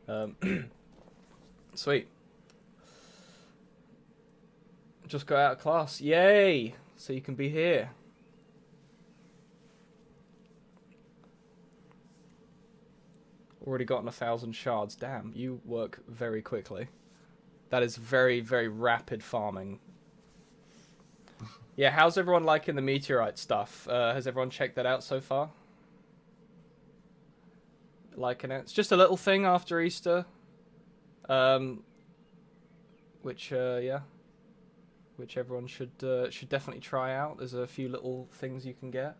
Um, sweet. Just got out of class. Yay! So you can be here. Already gotten 1,000 shards. Damn, you work very quickly. That is very, very rapid farming. Yeah, how's everyone liking the meteorite stuff? Has everyone checked that out so far? Liking it? It's just a little thing after Easter. Which everyone should definitely try out. There's a few little things you can get.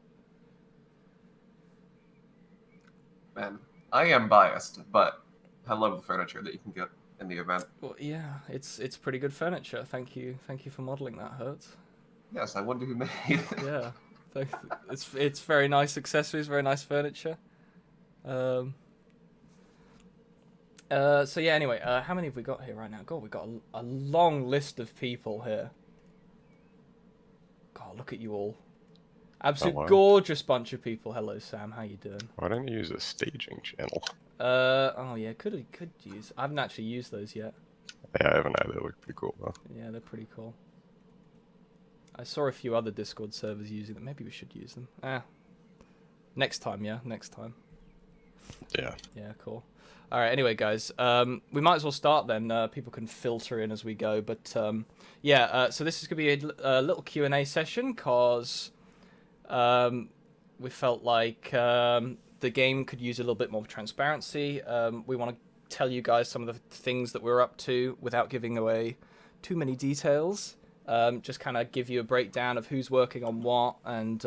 Man, I am biased, but I love the furniture that you can get in the event. Well, yeah, it's pretty good furniture. Thank you for modelling that, Hertz. Yes, I wonder who made it. Yeah, it's very nice accessories, very nice furniture. So yeah. Anyway, how many have we got here right now? God, we've got a long list of people here. God, look at you all. Absolute gorgeous bunch of people. Hello, Sam. How you doing? Why don't you use a staging channel? Oh yeah, could use. I haven't actually used those yet. Yeah, I haven't either. They look pretty cool though. Yeah, they're pretty cool. I saw a few other Discord servers using them. Maybe we should use them. Next time, yeah, next time. Yeah. Yeah, cool. All right. Anyway, guys, we might as well start then. People can filter in as we go, but yeah. So this is gonna be a little Q&A session because we felt like the game could use a little bit more transparency. We want to tell you guys some of the things that we're up to without giving away too many details. Just kind of give you a breakdown of who's working on what and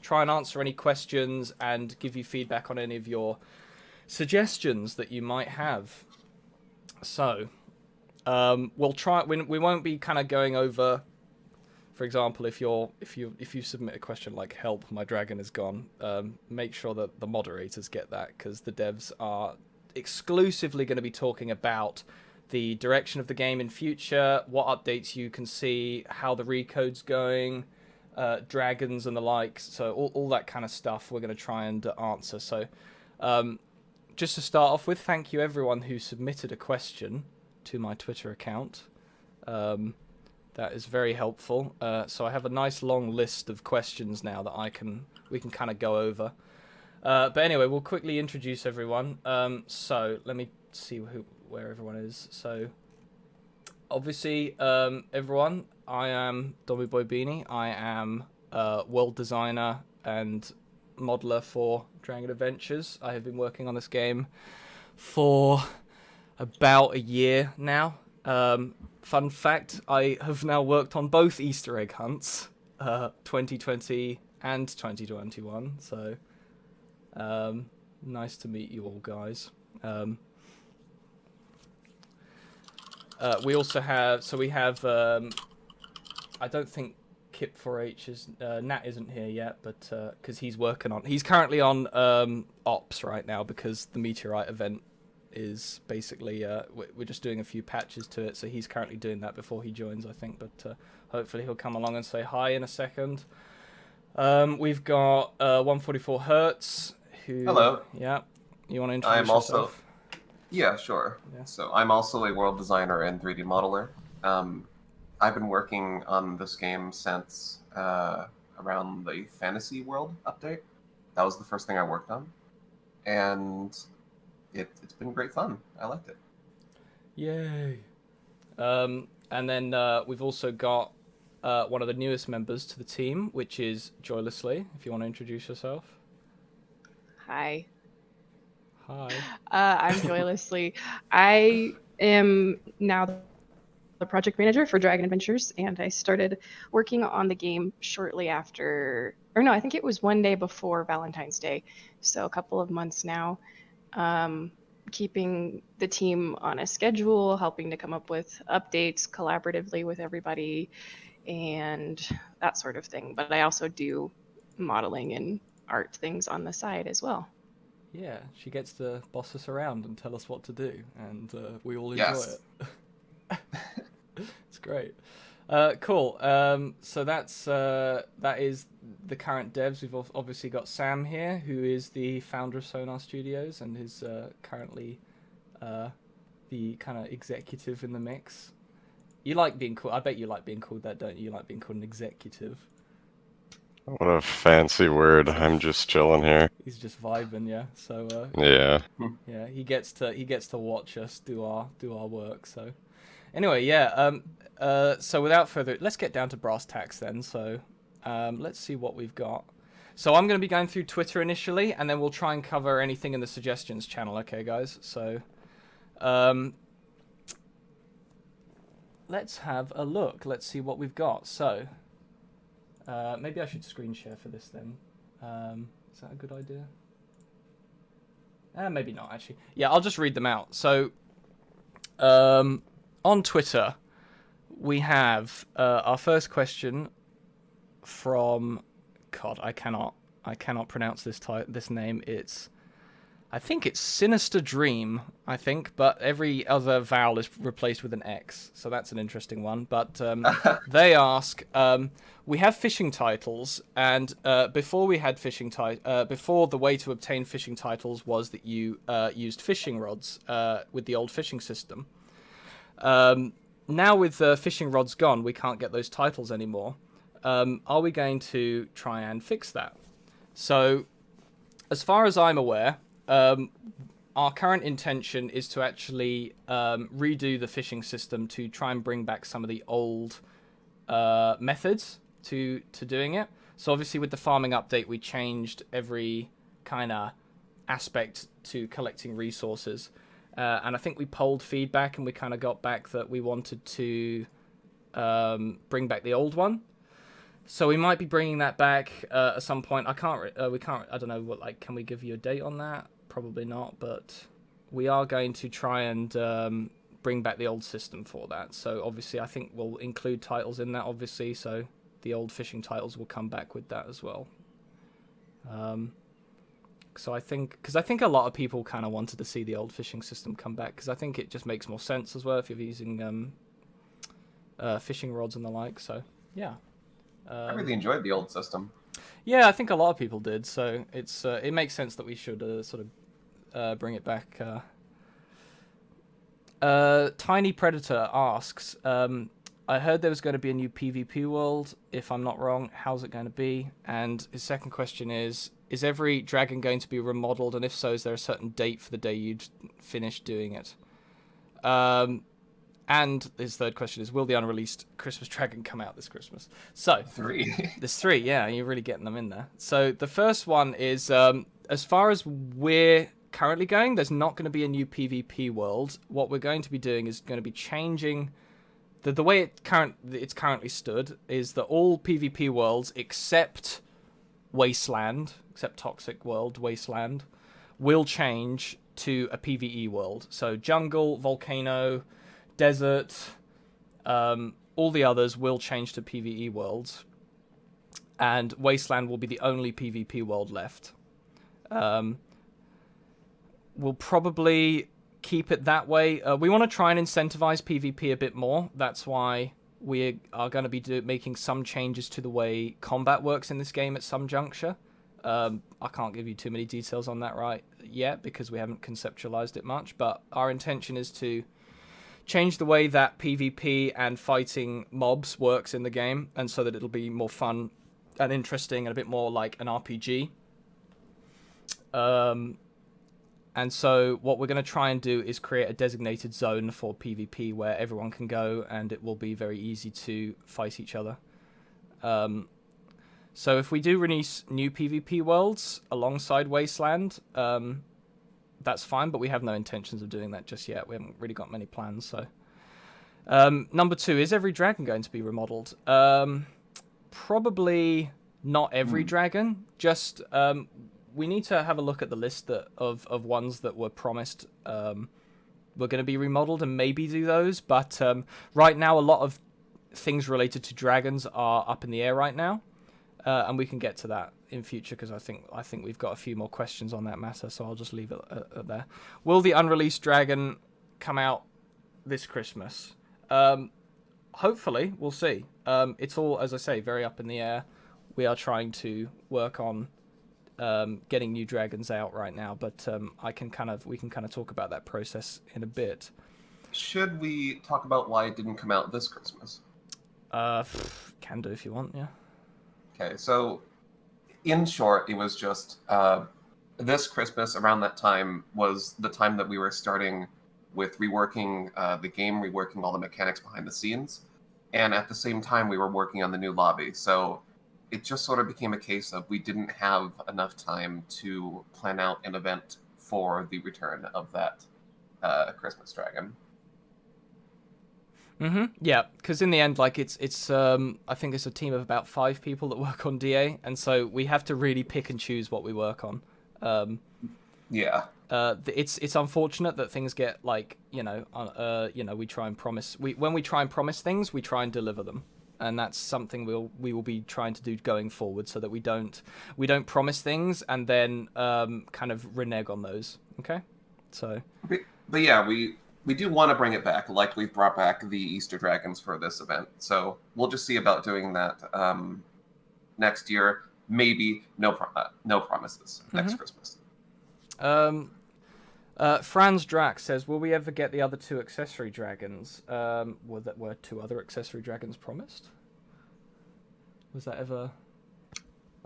try and answer any questions and give you feedback on any of your suggestions that you might have. So we'll try. We won't be kind of going over. For example, if you submit a question like "Help, my dragon is gone," make sure that the moderators get that because the devs are exclusively going to be talking about the direction of the game in future, what updates you can see, how the recode's going, dragons and the like. So all that kind of stuff we're going to try and answer. So just to start off with, thank you everyone who submitted a question to my Twitter account. That is very helpful. So I have a nice long list of questions now that we can kind of go over. But anyway, we'll quickly introduce everyone. So let me see where everyone is. So obviously, everyone, I am Dobby Boy Beanie. I am world designer and modeler for Dragon Adventures. I have been working on this game for about a year now. Fun fact, I have now worked on both Easter egg hunts, 2020 and 2021. So nice to meet you all, guys. We also have, I don't think Kip4H is, Nat isn't here yet, but because he's currently on ops right now because the meteorite event is basically, we're just doing a few patches to it, so he's currently doing that before he joins, I think, but hopefully he'll come along and say hi in a second. We've got 144 Hertz, who... Hello. Yeah, you want to introduce yourself? Yeah, sure. Yeah. So I'm also a world designer and 3D modeler. I've been working on this game since around the Fantasy World update. That was the first thing I worked on. And it's been great fun. I liked it. Yay. And then we've also got one of the newest members to the team, which is Joylessly, if you want to introduce yourself. Hi. Hi. I'm Joylessly. I am now the project manager for Dragon Adventures, and I started working on the game shortly after, or no, I think it was one day before Valentine's Day, so a couple of months now. Keeping the team on a schedule, helping to come up with updates collaboratively with everybody, and that sort of thing. But I also do modeling and art things on the side as well. Yeah, she gets to boss us around and tell us what to do, and we all enjoy it. It's great. Cool. So that is the current devs. We've obviously got Sam here, who is the founder of Sonar Studios and is currently the kind of executive in the mix. You like being called. I bet you like being called that, don't you? You like being called an executive. What a fancy word. I'm just chilling here. He's just vibing, yeah. So Yeah. yeah, he gets to watch us do our work. So anyway, yeah. So without further, let's get down to brass tacks then. So let's see what we've got. So I'm going to be going through Twitter initially, and then we'll try and cover anything in the suggestions channel. Okay, guys. So let's have a look. Let's see what we've got. So maybe I should screen share for this then. Is that a good idea? Maybe not, actually. Yeah, I'll just read them out. So, on Twitter, we have our first question from... God, I cannot pronounce this name. I think it's Sinister Dream, I think, but every other vowel is replaced with an X, so that's an interesting one. But they ask, we have fishing titles, and before we had before the way to obtain fishing titles was that you used fishing rods with the old fishing system. Now with fishing rods gone, we can't get those titles anymore. Are we going to try and fix that? So, as far as I'm aware, our current intention is to actually redo the fishing system to try and bring back some of the old methods to doing it. So obviously with the farming update, we changed every kind of aspect to collecting resources. And I think we polled feedback and we kind of got back that we wanted to bring back the old one. So we might be bringing that back at some point. I don't know what, like, can we give you a date on that? Probably not, but we are going to try and bring back the old system for that. So obviously I think we'll include titles in that, obviously, so the old fishing titles will come back with that as well. So I think a lot of people kind of wanted to see the old fishing system come back, because I think it just makes more sense as well if you're using fishing rods and the like. So yeah. I really enjoyed the old system. Yeah, I think a lot of people did. So it makes sense that we should sort of bring it back. Tiny Predator asks, I heard there was going to be a new PvP world. If I'm not wrong, how's it going to be? And his second question is every dragon going to be remodeled? And if so, is there a certain date for the day you'd finish doing it? And his third question is, will the unreleased Christmas dragon come out this Christmas? So 3. there's 3, yeah, you're really getting them in there. So the first one is, as far as we're currently going, there's not going to be a new PvP world. What we're going to be doing is going to be changing the way it's currently stood is that all PvP worlds except Wasteland, except Toxic World, Wasteland, will change to a PvE world. So jungle, volcano, desert, all the others will change to PvE worlds, and Wasteland will be the only PvP world left. We'll probably keep it that way. We want to try and incentivize PvP a bit more. That's why we are going to be making some changes to the way combat works in this game at some juncture. I can't give you too many details on that right yet because we haven't conceptualized it much, but our intention is to change the way that PvP and fighting mobs works in the game, and so that it'll be more fun and interesting and a bit more like an RPG. And so what we're going to try and do is create a designated zone for PvP where everyone can go, and it will be very easy to fight each other. So if we do release new PvP worlds alongside Wasteland, that's fine, but we have no intentions of doing that just yet. We haven't really got many plans. So, number 2, is every dragon going to be remodeled? Probably not every dragon. Just we need to have a look at the list of ones that were promised were going to be remodeled and maybe do those. But right now, a lot of things related to dragons are up in the air right now, and we can get to that in future because I think we've got a few more questions on that matter, so I'll just leave it there. Will the unreleased dragon come out this Christmas? Hopefully, we'll see. It's all, as I say, very up in the air. We are trying to work on getting new dragons out right now, but we can kind of talk about that process in a bit. Should we talk about why it didn't come out this Christmas? Can do if you want, yeah. Okay, so in short, it was just this Christmas, around that time, was the time that we were starting with reworking the game, reworking all the mechanics behind the scenes, and at the same time, we were working on the new lobby. So it just sort of became a case of we didn't have enough time to plan out an event for the return of that Christmas dragon. Yeah, because in the end, like it's I think it's a team of about 5 people that work on DA, and so we have to really pick and choose what we work on. Yeah. It's unfortunate that things get like we try and promise when we try and promise things, we try and deliver them, and that's something we will be trying to do going forward, so that we don't promise things and then kind of renege on those. Okay, so. But yeah, we do want to bring it back, like we've brought back the Easter dragons for this event. So we'll just see about doing that next year. Maybe no promises next Christmas. Franz Drax says, "Will we ever get the other 2 accessory dragons? Were 2 other accessory dragons promised? Was that ever?"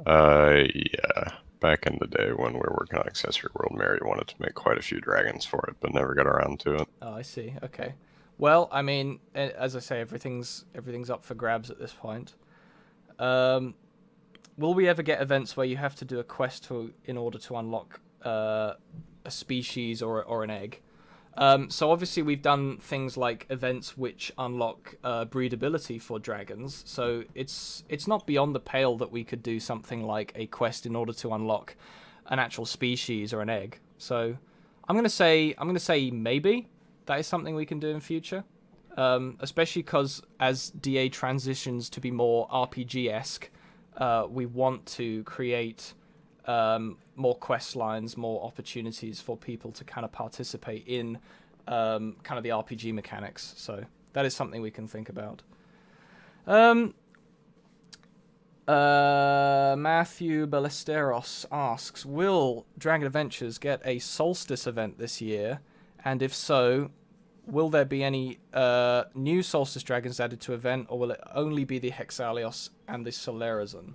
Yeah. Back in the day when we were working on Accessory World, Mary wanted to make quite a few dragons for it, but never got around to it. Oh, I see. Okay. Well, I mean, as I say, everything's up for grabs at this point. Will we ever get events where you have to do a quest in order to unlock a species or an egg? So obviously we've done things like events which unlock breedability for dragons. So it's not beyond the pale that we could do something like a quest in order to unlock an actual species or an egg. So I'm gonna say maybe that is something we can do in future, especially because as DA transitions to be more RPG-esque, we want to create more quest lines, more opportunities for people to kind of participate in kind of the RPG mechanics. So that is something we can think about. Matthew Ballesteros asks, will Dragon Adventures get a Solstice event this year? And if so, will there be any new Solstice dragons added to event, or will it only be the Hexalios and the Solarizon?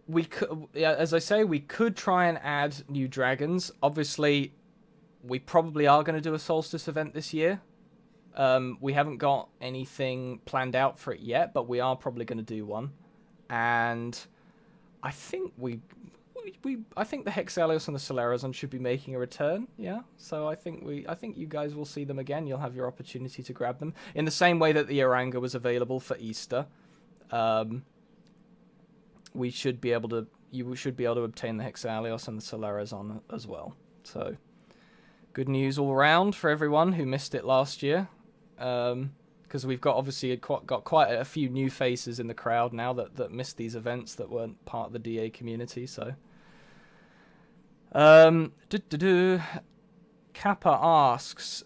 We could, as I say, we could try and add new dragons. Obviously, we probably are going to do a Solstice event this year. We haven't got anything planned out for it yet, but we are probably going to do one. And I think I think the Hexalios and the Solarizon should be making a return. Yeah, so I think you guys will see them again. You'll have your opportunity to grab them in the same way that the Oranga was available for Easter. You should be able to obtain the Hexalios and the Solarizon as well. So, good news all around for everyone who missed it last year. Because we've got quite a few new faces in the crowd now that missed these events that weren't part of the DA community. So, Kappa asks,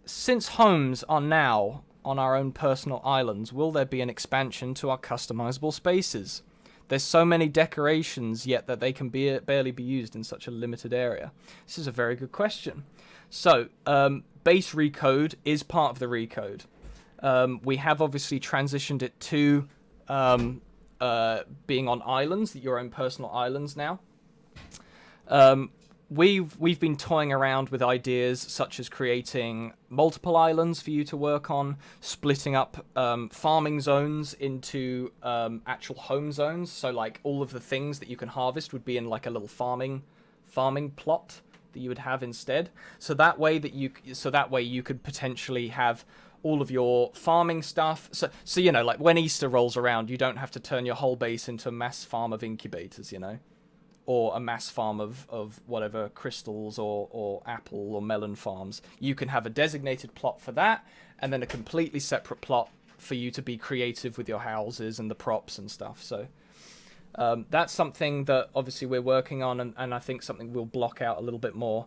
since homes are now on our own personal islands, will there be an expansion to our customizable spaces? There's so many decorations, yet that they can barely be used in such a limited area. This is a very good question. So, base recode is part of the recode. We have obviously transitioned it to being on islands, your own personal islands now. We've been toying around with ideas such as creating multiple islands for you to work on, splitting up farming zones into actual home zones. So like all of the things that you can harvest would be in like a little farming plot that you would have instead. So that way you could potentially have all of your farming stuff. So you know, like when Easter rolls around, you don't have to turn your whole base into a mass farm of incubators, you know. Or a mass farm of whatever crystals or apple or melon farms. You can have a designated plot for that, and then a completely separate plot for you to be creative with your houses and the props and stuff. So that's something that obviously we're working on, and I think something we'll block out a little bit more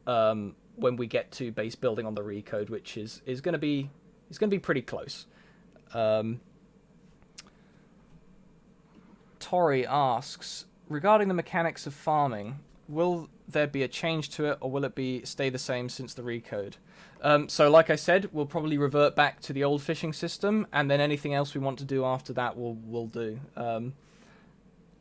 when we get to base building on the recode, which is going to be pretty close. Tori asks, regarding the mechanics of farming, will there be a change to it, or will it stay the same since the recode? So like I said, we'll probably revert back to the old fishing system, and then anything else we want to do after that we'll do.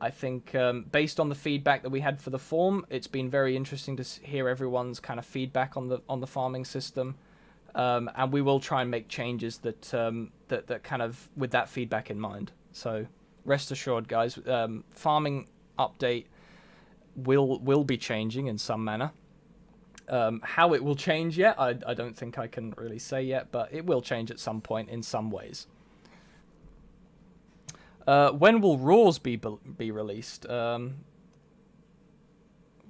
I think based on the feedback that we had for the form, it's been very interesting to hear everyone's kind of feedback on the farming system, and we will try and make changes that kind of with that feedback in mind. So rest assured, guys, farming update will be changing in some manner. How it will change yet, I don't think I can really say yet, but it will change at some point in some ways. When will Roars be released?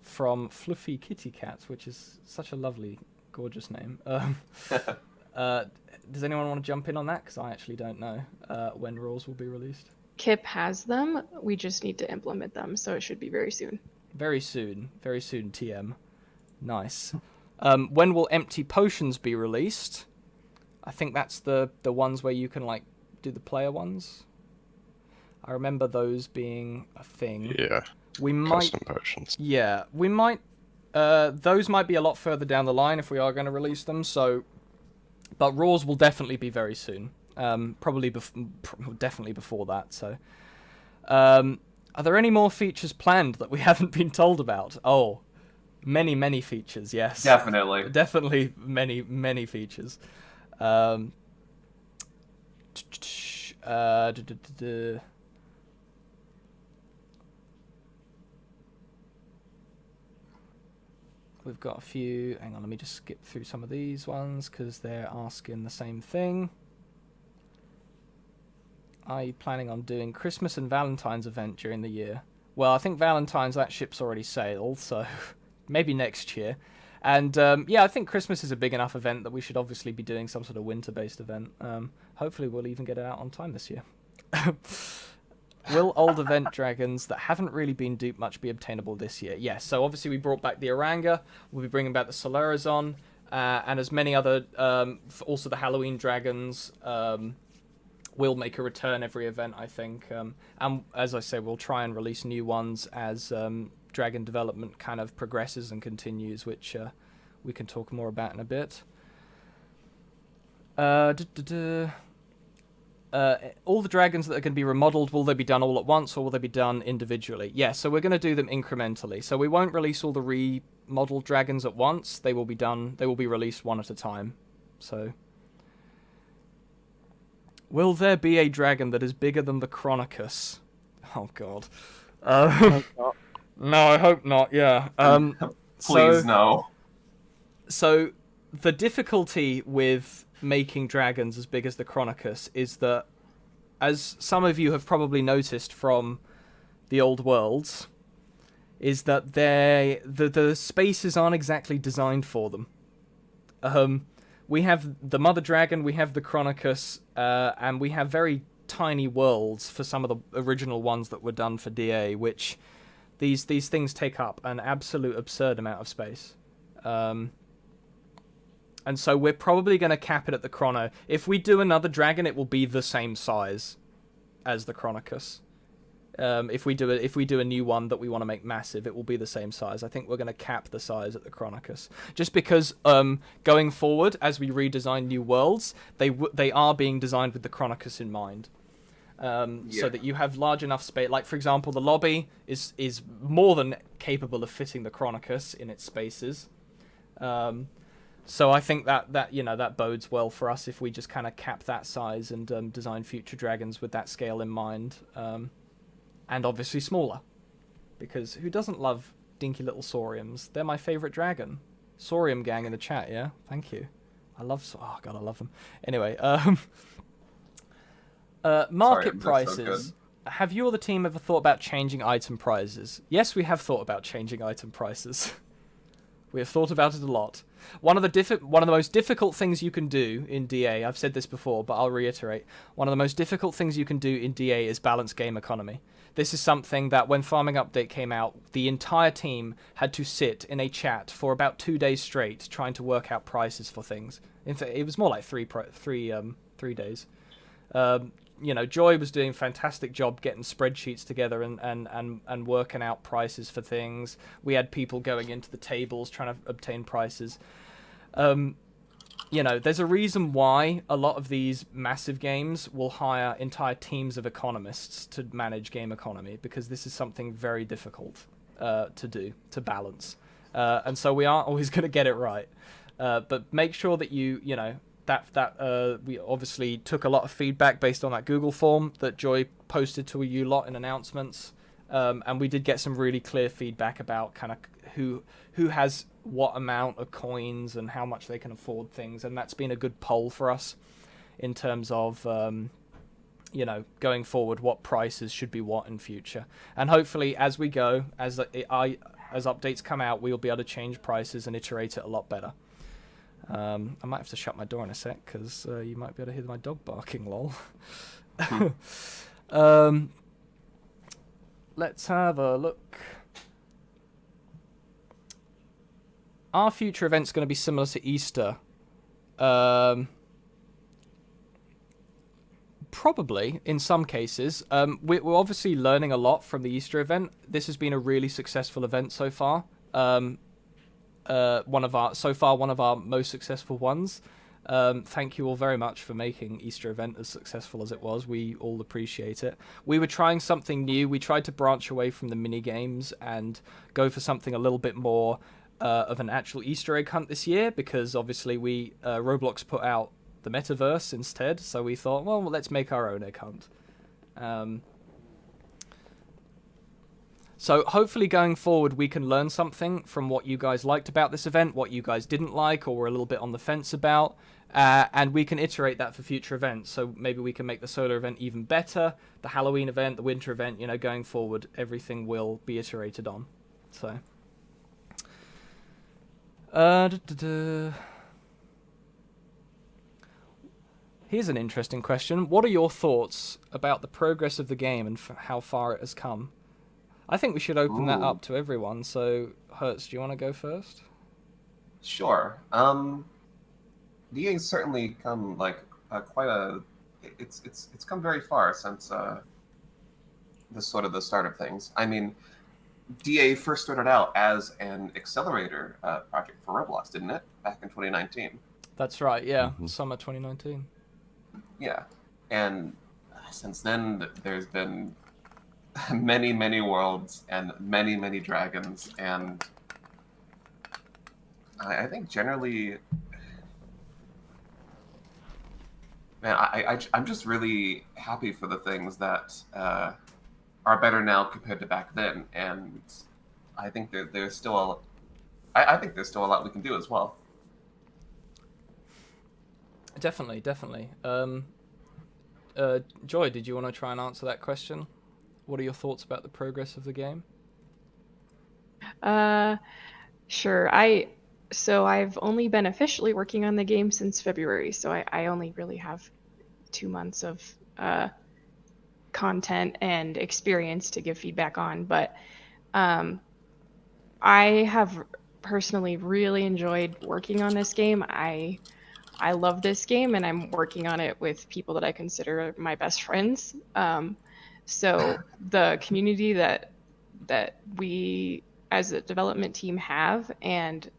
From Fluffy Kitty Cat, which is such a lovely, gorgeous name. Does anyone want to jump in on that? Because I actually don't know when Roars will be released. Kip has them. We just need to implement them, so it should be very soon. Very soon, TM. Nice. When will Empty Potions be released? I think that's the ones where you can like do the player ones. I remember those being a thing. Yeah. We might. Custom potions. Yeah, we might. Those might be a lot further down the line if we are going to release them. So, but Roars will definitely be very soon. Probably definitely before that. So, are there any more features planned that we haven't been told about? Oh, many features. Yes, definitely many features. We've got a few. Hang on, let me just skip through some of these ones because they're asking the same thing. Are you planning on doing Christmas and Valentine's event during the year? Well, I think Valentine's, that ship's already sailed, so maybe next year. And yeah, I think Christmas is a big enough event that we should obviously be doing some sort of winter-based event. Hopefully we'll even get it out on time this year. Will old event dragons that haven't really been duped much be obtainable this year? Yes, so obviously we brought back the Oranga, we'll be bringing back the Solarizon, and as many other, also the Halloween dragons will make a return every event, I think. And as I say, we'll try and release new ones as dragon development kind of progresses and continues, which we can talk more about in a bit. All the dragons that are going to be remodeled, will they be done all at once or will they be done individually? Yeah, so we're going to do them incrementally. So we won't release all the remodeled dragons at once. They will be released one at a time. So, will there be a dragon that is bigger than the Chronicles? Oh god. No, I hope not. Yeah. Please no. So the difficulty with making dragons as big as the Chronicles is that, as some of you have probably noticed from the old worlds, is that the spaces aren't exactly designed for them. We have the Mother Dragon, we have the Chronicles, and we have very tiny worlds for some of the original ones that were done for DA, which these things take up an absolute absurd amount of space. And so we're probably going to cap it at the Chrono. If we do another dragon, it will be the same size as the Chronicles. If we do a new one that we want to make massive, it will be the same size. I think we're going to cap the size at the Chronicles, just because going forward, as we redesign new worlds, they are being designed with the Chronicles in mind. So that you have large enough space. Like, for example, the lobby is more than capable of fitting the Chronicles in its spaces. So I think that bodes well for us if we just kind of cap that size and design future dragons with that scale in mind. And obviously smaller. Because who doesn't love dinky little saurians? They're my favourite dragon. Saurium gang in the chat, yeah? Thank you. I love I love them. Anyway, market prices. So have you or the team ever thought about changing item prices? Yes, we have thought about changing item prices. We have thought about it a lot. One of the most difficult things you can do in DA, I've said this before, but I'll reiterate. One of the most difficult things you can do in DA is balance game economy. This is something that when Farming Update came out, the entire team had to sit in a chat for about 2 days straight trying to work out prices for things. In fact, it was more like three days. Joy was doing a fantastic job getting spreadsheets together and working out prices for things. We had people going into the tables trying to obtain prices. There's a reason why a lot of these massive games will hire entire teams of economists to manage game economy, because this is something very difficult to balance. And so we aren't always going to get it right. But make sure that we obviously took a lot of feedback based on that Google form that Joy posted to you lot in announcements. And we did get some really clear feedback about kind of who has what amount of coins and how much they can afford things. And that's been a good poll for us in terms of, going forward, what prices should be what in future. And hopefully as we go, as updates come out, we'll be able to change prices and iterate it a lot better. I might have to shut my door in a sec, because you might be able to hear my dog barking, lol. Let's have a look. Are future events going to be similar to Easter? Probably, in some cases. We're obviously learning a lot from the Easter event. This has been a really successful event so far. One of our most successful ones. Thank you all very much for making Easter event as successful as it was. We all appreciate it. We were trying something new. We tried to branch away from the mini games and go for something a little bit more of an actual Easter egg hunt this year, because obviously Roblox put out the metaverse instead. So we thought, well, let's make our own egg hunt. So hopefully going forward, we can learn something from what you guys liked about this event, what you guys didn't like or were a little bit on the fence about, and we can iterate that for future events. So maybe we can make the solar event even better, the Halloween event, the winter event, going forward, everything will be iterated on. So, Here's an interesting question. What are your thoughts about the progress of the game and how far it has come? I think we should open that up to everyone. So, Hertz, do you want to go first? Sure. DA's certainly come it's come very far since the start of things. I mean, DA first started out as an accelerator project for Roblox, didn't it? Back in 2019. That's right. Yeah, summer 2019. Yeah, and since then there's been many, many worlds and many, many dragons, and I think generally, man, I'm just really happy for the things that are better now compared to back then, and I think there's still I think there's still a lot we can do as well. Definitely. Joy, did you want to try and answer that question? What are your thoughts about the progress of the game? Sure. So I've only been officially working on the game since February, so I only really have 2 months of content and experience to give feedback on, but I have personally really enjoyed working on this game. I love this game, and I'm working on it with people that I consider my best friends. So the community that we as a development team have, and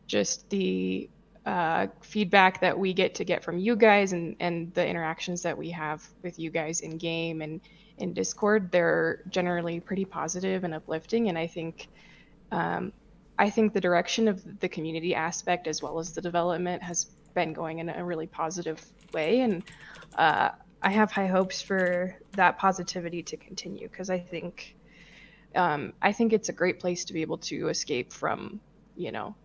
just the feedback that we get from you guys, and the interactions that we have with you guys in game and in Discord, they're generally pretty positive and uplifting. And I think the direction of the community aspect as well as the development has been going in a really positive way, and I have high hopes for that positivity to continue, because I think it's a great place to be able to escape from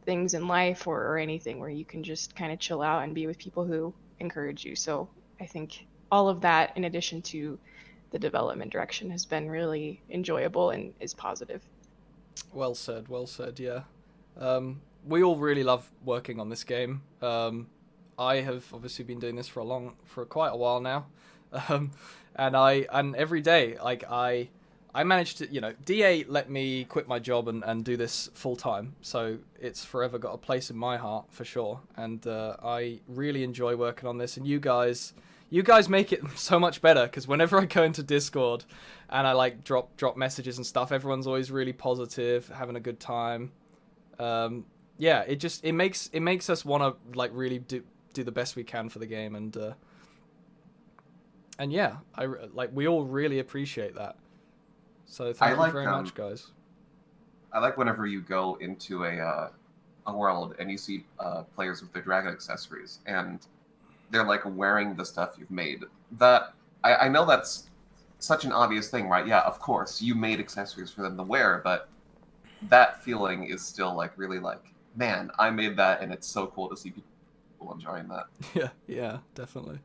things in life or anything, where you can just kind of chill out and be with people who encourage you. So I think all of that, in addition to the development direction, has been really enjoyable and is positive. Well said, yeah. We all really love working on this game. I have obviously been doing this for quite a while now. And every day, I managed to, DA let me quit my job and do this full time. So it's forever got a place in my heart for sure. And I really enjoy working on this. And you guys, You guys make it so much better, because whenever I go into Discord and I like drop messages and stuff, everyone's always really positive, having a good time. Yeah, it makes us want to like really do the best we can for the game, and yeah, we all really appreciate that. So thank you very much, guys. I like whenever you go into a world and you see players with their dragon accessories, and they're like wearing the stuff you've made. That I know that's such an obvious thing, right? Yeah, of course, you made accessories for them to wear, but that feeling is still like really like, man, I made that, and it's so cool to see people enjoying that. Yeah, definitely.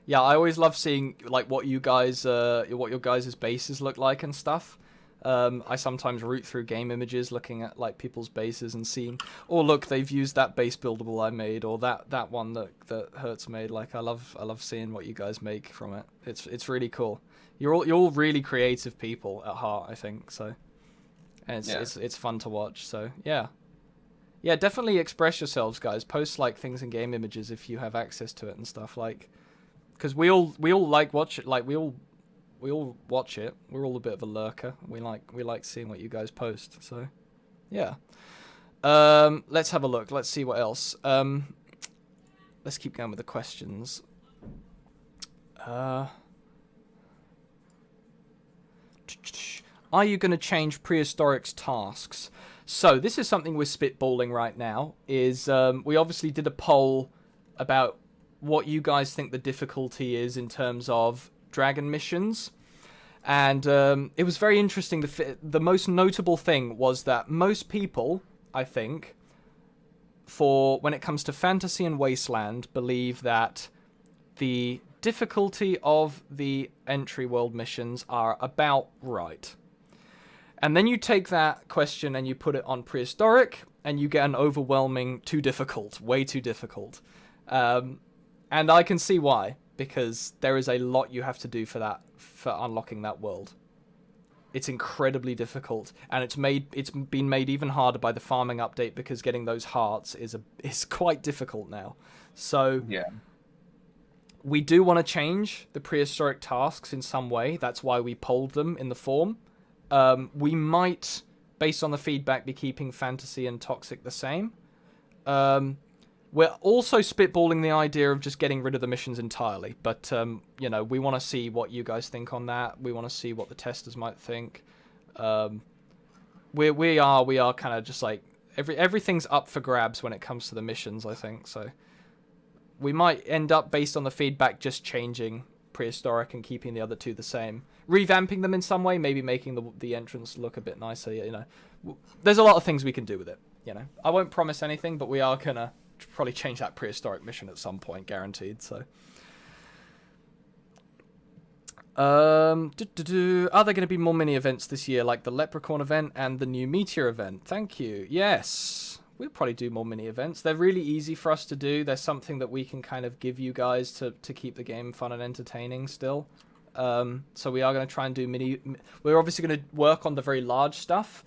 Yeah, I always love seeing like what your guys' bases look like and stuff. I sometimes root through game images looking at like people's bases and seeing, oh look, they've used that base buildable I made, or that one that Hertz made. Like I love seeing what you guys make from it. It's really cool. You're all really creative people at heart, I think. So, and it's fun to watch. So yeah, definitely express yourselves, guys. Post like things in game images if you have access to it and stuff, like, because we all like watch it. Like we all watch it. We're all a bit of a lurker. We like seeing what you guys post. So, yeah. Let's have a look. Let's see what else. Let's keep going with the questions. Are you going to change Prehistoric's tasks? So this is something we're spitballing right now. Is we obviously did a poll about what you guys think the difficulty is in terms of dragon missions, and it was very interesting. The most notable thing was that most people, I think, for when it comes to fantasy and wasteland, believe that the difficulty of the entry world missions are about right. And then you take that question and you put it on prehistoric, and you get an overwhelming too difficult, way too difficult. And I can see why, because there is a lot you have to do for unlocking that world. It's incredibly difficult, and it's been made even harder by the farming update, because getting those hearts is quite difficult now. So Yeah. we do want to change the prehistoric tasks in some way. That's why we polled them in the form. We might, based on the feedback, be keeping fantasy and toxic the same. We're also spitballing the idea of just getting rid of the missions entirely, but we want to see what you guys think on that. We want to see what the testers might think. We are kind of just like everything's up for grabs when it comes to the missions, I think. So we might end up, based on the feedback, just changing prehistoric and keeping the other two the same, revamping them in some way, maybe making the entrance look a bit nicer. There's a lot of things we can do with it. I won't promise anything, but we are gonna probably change that prehistoric mission at some point, guaranteed. So are there going to be more mini events this year, like the leprechaun event and the new meteor event? Thank you. Yes, we'll probably do more mini events. They're really easy for us to do. They're something that we can kind of give you guys to keep the game fun and entertaining still. So we are going to try and do we're obviously going to work on the very large stuff,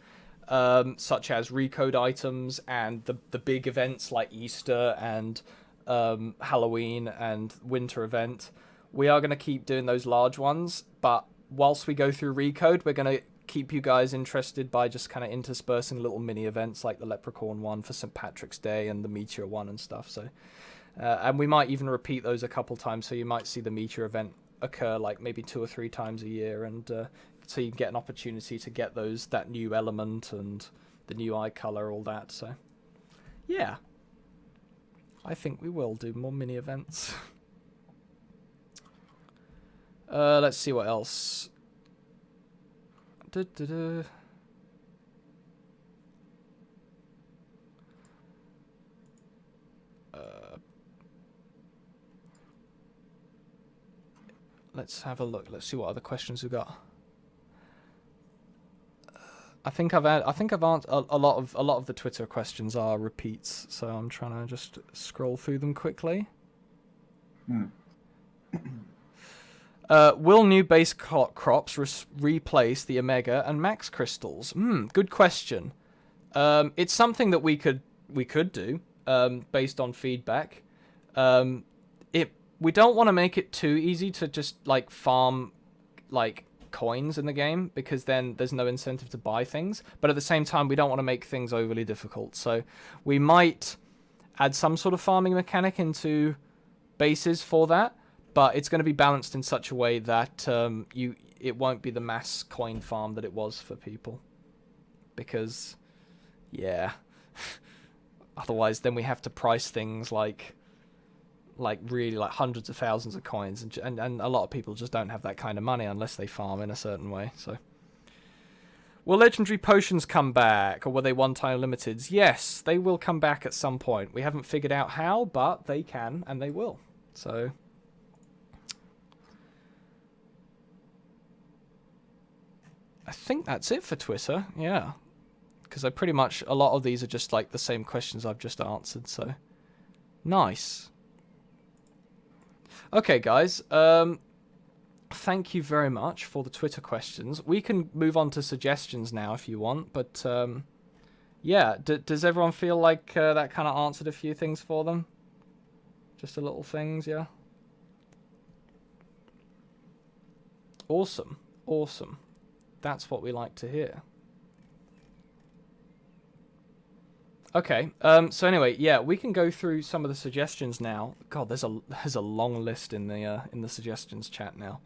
such as recode items and the big events like Easter and Halloween and winter event. We are going to keep doing those large ones, but whilst we go through recode, we're going to keep you guys interested by just kind of interspersing little mini events like the leprechaun one for St. Patrick's Day and the meteor one and stuff. So and we might even repeat those a couple times, so you might see the meteor event occur like maybe 2 or 3 times a year, and so you can get an opportunity to get that new element and the new eye color, all that. So yeah, I think we will do more mini events. Let's see what else. Let's have a look. Let's see what other questions we've got. I think I've answered a lot of the Twitter questions are repeats, so I'm trying to just scroll through them quickly. Will new base crops replace the Omega and Max crystals? Good question. It's something that we could do based on feedback. we don't want to make it too easy to just like farm like coins in the game, because then there's no incentive to buy things. But at the same time, we don't want to make things overly difficult. So we might add some sort of farming mechanic into bases for that, but it's going to be balanced in such a way that it won't be the mass coin farm that it was for people. Because, yeah, otherwise then we have to price things like really like hundreds of thousands of coins, and a lot of people just don't have that kind of money unless they farm in a certain way. So, will legendary potions come back, or were they one-time limiteds? Yes, they will come back at some point. We haven't figured out how, but they can and they will. So, I think that's it for Twitter. Yeah, because pretty much a lot of these are just like the same questions I've just answered. So, nice. Okay, guys. Thank you very much for the Twitter questions. We can move on to suggestions now if you want, but yeah, does everyone feel like that kind of answered a few things for them? Just a little things, yeah? Awesome. Awesome. That's what we like to hear. Okay, so anyway, yeah, we can go through some of the suggestions now. God, there's a long list in the suggestions chat now.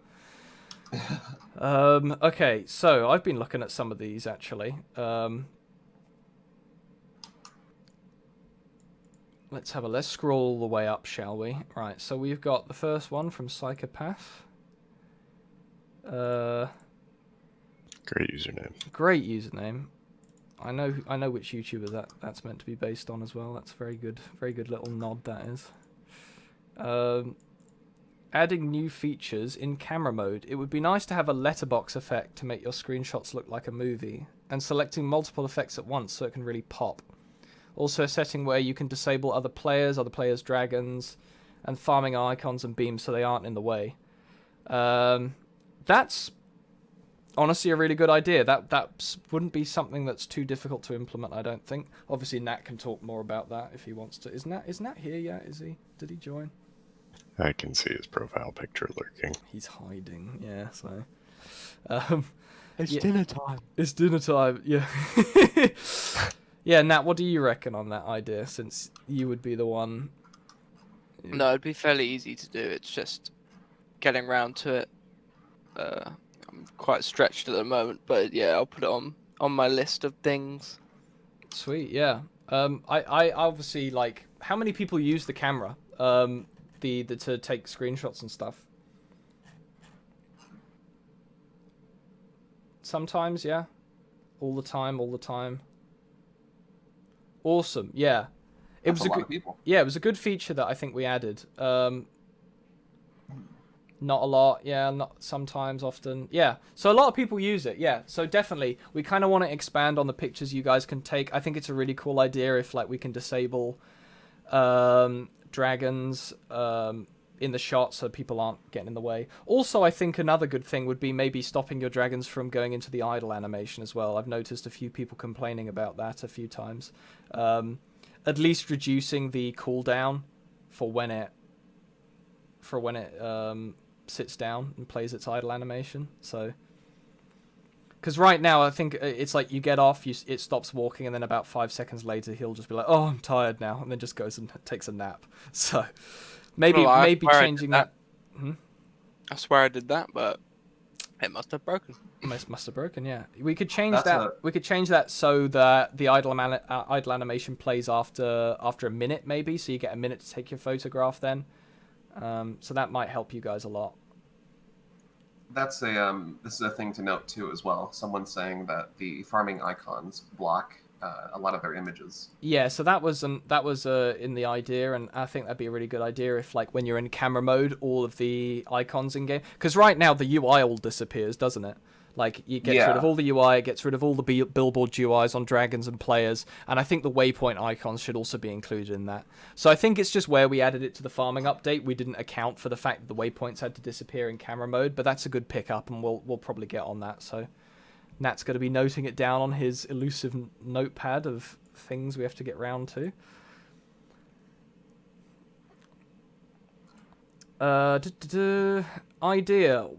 Okay, so I've been looking at some of these actually. Let's scroll all the way up, shall we? Right, so we've got the first one from Psychopath. Great username. Great username. I know which YouTuber that's meant to be based on as well. That's very good little nod that is. Adding new features in camera mode. It would be nice to have a letterbox effect to make your screenshots look like a movie, and selecting multiple effects at once so it can really pop. Also a setting where you can disable other players' dragons, and farming icons and beams so they aren't in the way. That's honestly a really good idea. That wouldn't be something that's too difficult to implement, I don't think. Obviously, Nat can talk more about that if he wants to. Is Nat here yet? Is he? Did he join? I can see his profile picture lurking. He's hiding, yeah, so... It's dinner time. It's dinner time, yeah. Yeah, Nat, what do you reckon on that idea, since you would be the one... No, it'd be fairly easy to do. It's just getting round to it. I'm quite stretched at the moment, but yeah, I'll put it on my list of things. Sweet, yeah. I obviously, like... How many people use the camera? To take screenshots and stuff. Sometimes, yeah. All the time. Awesome, yeah. It was a good people. Yeah, it was a good feature that I think we added. Not a lot, yeah, not sometimes, often. Yeah. So a lot of people use it, yeah. So definitely we kind of want to expand on the pictures you guys can take. I think it's a really cool idea if like we can disable dragons in the shot so people aren't getting in the way. Also, I think another good thing would be maybe stopping your dragons from going into the idle animation as well. I've noticed a few people complaining about that a few times. At least reducing the cooldown for when it sits down and plays its idle animation. So, because right now I think it's like you get off, it stops walking, and then about 5 seconds later he'll just be like, "Oh, I'm tired now," and then just goes and takes a nap. So maybe changing that. I swear I did that, but it must have broken. Must have broken, yeah. We could change that. We could change that so that the idle animation plays after a minute, maybe, so you get a minute to take your photograph then. So that might help you guys a lot. This is a thing to note too as well. Someone's saying that the farming icons block a lot of their images. Yeah, so that was in the idea, and I think that'd be a really good idea if, like, when you're in camera mode, all of the icons in game, because right now the UI all disappears, doesn't it? Like, it gets rid of all the UI, it gets rid of all the billboard UIs on dragons and players, and I think the waypoint icons should also be included in that. So I think it's just where we added it to the farming update, we didn't account for the fact that the waypoints had to disappear in camera mode, but that's a good pickup, and we'll probably get on that. So Nat's going to be noting it down on his elusive notepad of things we have to get round to. Idea,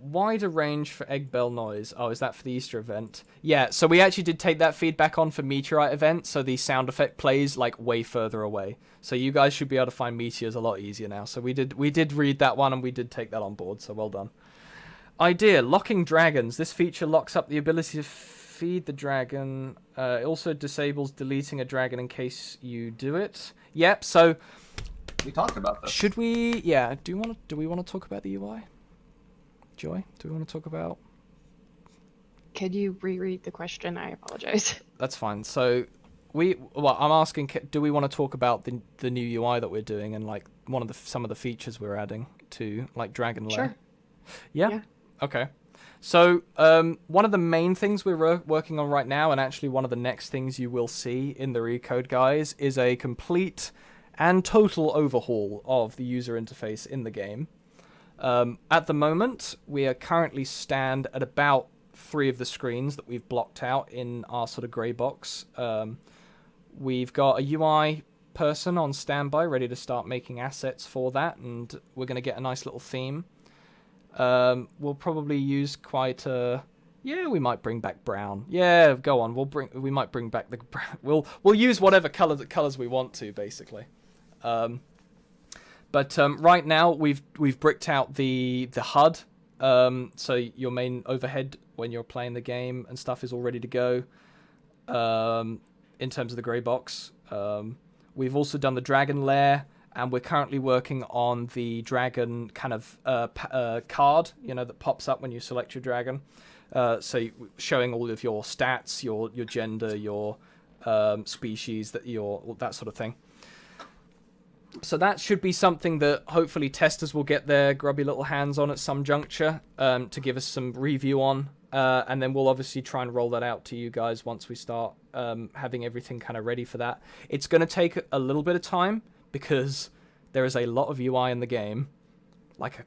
wider range for egg bell noise. Oh, is that for the Easter event? Yeah, so we actually did take that feedback on for Meteorite event, so the sound effect plays like way further away. So you guys should be able to find meteors a lot easier now. So we did read that one and we did take that on board, so well done. Idea, locking dragons. This feature locks up the ability to feed the dragon. It also disables deleting a dragon in case you do it. Yep, so We talked about this. should we? Yeah. Do we want to talk about the UI? Joy, do we want to talk about? Could you reread the question? I apologize. That's fine. So I'm asking, do we want to talk about the new UI that we're doing and like some of the features we're adding to like Dragon Lair? Sure. Yeah. Okay. So one of the main things we're working on right now, and actually one of the next things you will see in the Recode guys, is a complete and total overhaul of the user interface in the game. At the moment, we are currently stand at about 3 of the screens that we've blocked out in our sort of grey box. We've got a UI person on standby, ready to start making assets for that, and we're going to get a nice little theme. We'll probably use quite a... Yeah, we might bring back brown. Yeah, go on. We might bring back the brown. We'll use whatever colors we want to, basically. But right now we've bricked out the HUD, so your main overhead when you're playing the game and stuff is all ready to go. In terms of the grey box, we've also done the dragon lair, and we're currently working on the dragon kind of card, that pops up when you select your dragon. So showing all of your stats, your gender, your species, that sort of thing. So that should be something that hopefully testers will get their grubby little hands on at some juncture to give us some review on. And then we'll obviously try and roll that out to you guys once we start having everything kind of ready for that. It's going to take a little bit of time because there is a lot of UI in the game,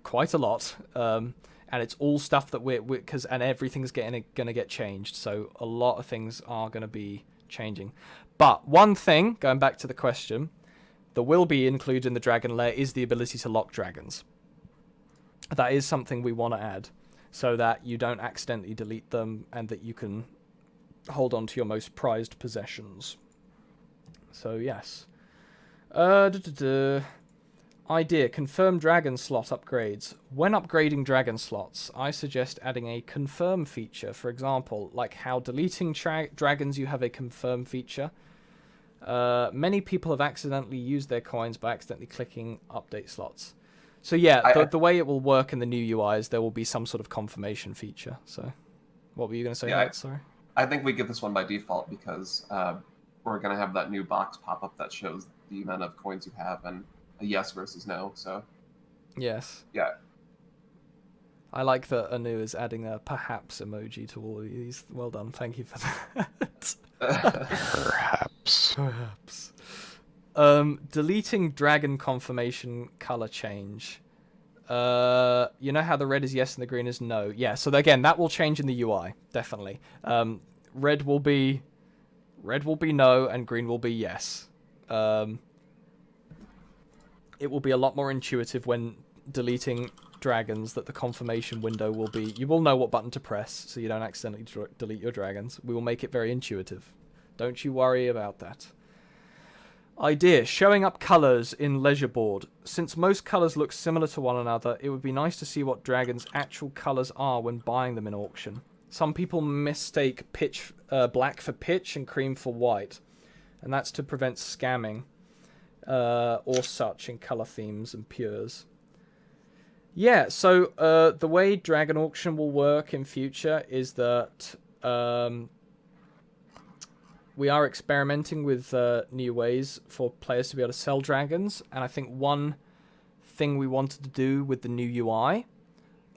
quite a lot. And it's all stuff that and everything's going to get changed. So a lot of things are going to be changing. But one thing, going back to the question, that will be included in the Dragon Lair is the ability to lock dragons. That is something we want to add, so that you don't accidentally delete them and that you can hold on to your most prized possessions. So, yes. Idea, confirm dragon slot upgrades. When upgrading dragon slots, I suggest adding a confirm feature. For example, like how deleting dragons, you have a confirm feature. Many people have accidentally used their coins by accidentally clicking update slots. So yeah, the way it will work in the new UI is there will be some sort of confirmation feature. So what were you going to say, Nate? Sorry. I think we get this one by default because we're going to have that new box pop up that shows the amount of coins you have and a yes versus no. So yes. Yeah. I like that Anu is adding a perhaps emoji to all of these. Well done. Thank you for that. Perhaps. Perhaps. Deleting dragon confirmation color change. You know how the red is yes and the green is no? Yeah, so again, that will change in the UI, definitely. Red will be no and green will be yes. It will be a lot more intuitive when deleting dragons that the confirmation window will be... You will know what button to press so you don't accidentally delete your dragons. We will make it very intuitive. Don't you worry about that. Idea, showing up colours in leisure board. Since most colours look similar to one another, it would be nice to see what dragons' actual colours are when buying them in auction. Some people mistake black for pitch and cream for white, and that's to prevent scamming or such in colour themes and pures. Yeah, so the way Dragon Auction will work in future is that we are experimenting with new ways for players to be able to sell dragons, and I think one thing we wanted to do with the new UI,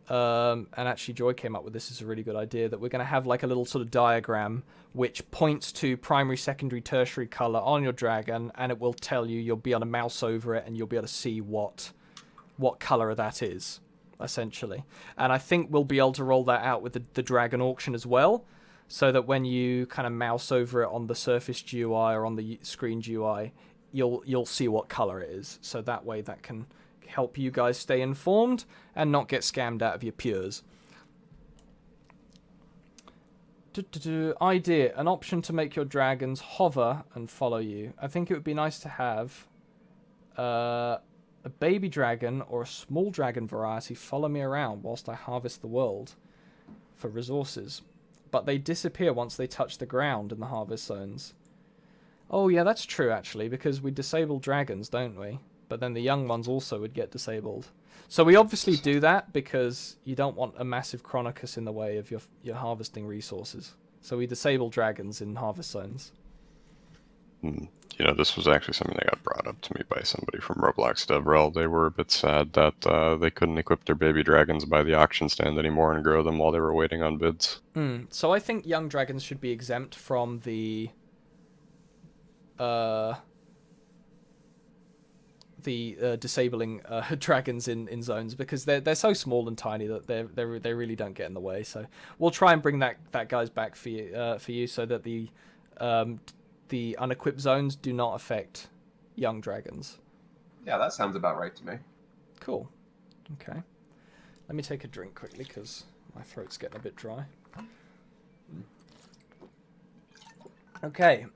and actually Joy came up with this as a really good idea, that we're going to have like a little sort of diagram which points to primary, secondary, tertiary colour on your dragon, and it will tell you, you'll be able to mouse over it and you'll be able to see what colour that is, essentially. And I think we'll be able to roll that out with the Dragon Auction as well, so that when you kind of mouse over it on the Surface GUI or on the screen GUI, you'll see what colour it is. So that way that can help you guys stay informed and not get scammed out of your pures. Idea, an option to make your dragons hover and follow you. I think it would be nice to have a baby dragon or a small dragon variety follow me around whilst I harvest the world for resources. But they disappear once they touch the ground in the harvest zones. Oh yeah, that's true actually, because we disable dragons, don't we? But then the young ones also would get disabled. So we obviously do that because you don't want a massive Chronicles in the way of your harvesting resources. So we disable dragons in harvest zones. This was actually something that got brought up to me by somebody from Roblox DevRel. They were a bit sad that they couldn't equip their baby dragons by the auction stand anymore and grow them while they were waiting on bids. So I think young dragons should be exempt from the disabling dragons in zones, because they're so small and tiny that they really don't get in the way. So we'll try and bring that guys back for you so that the unequipped zones do not affect young dragons. Yeah, that sounds about right to me. Cool. Okay. Let me take a drink quickly because my throat's getting a bit dry. Okay.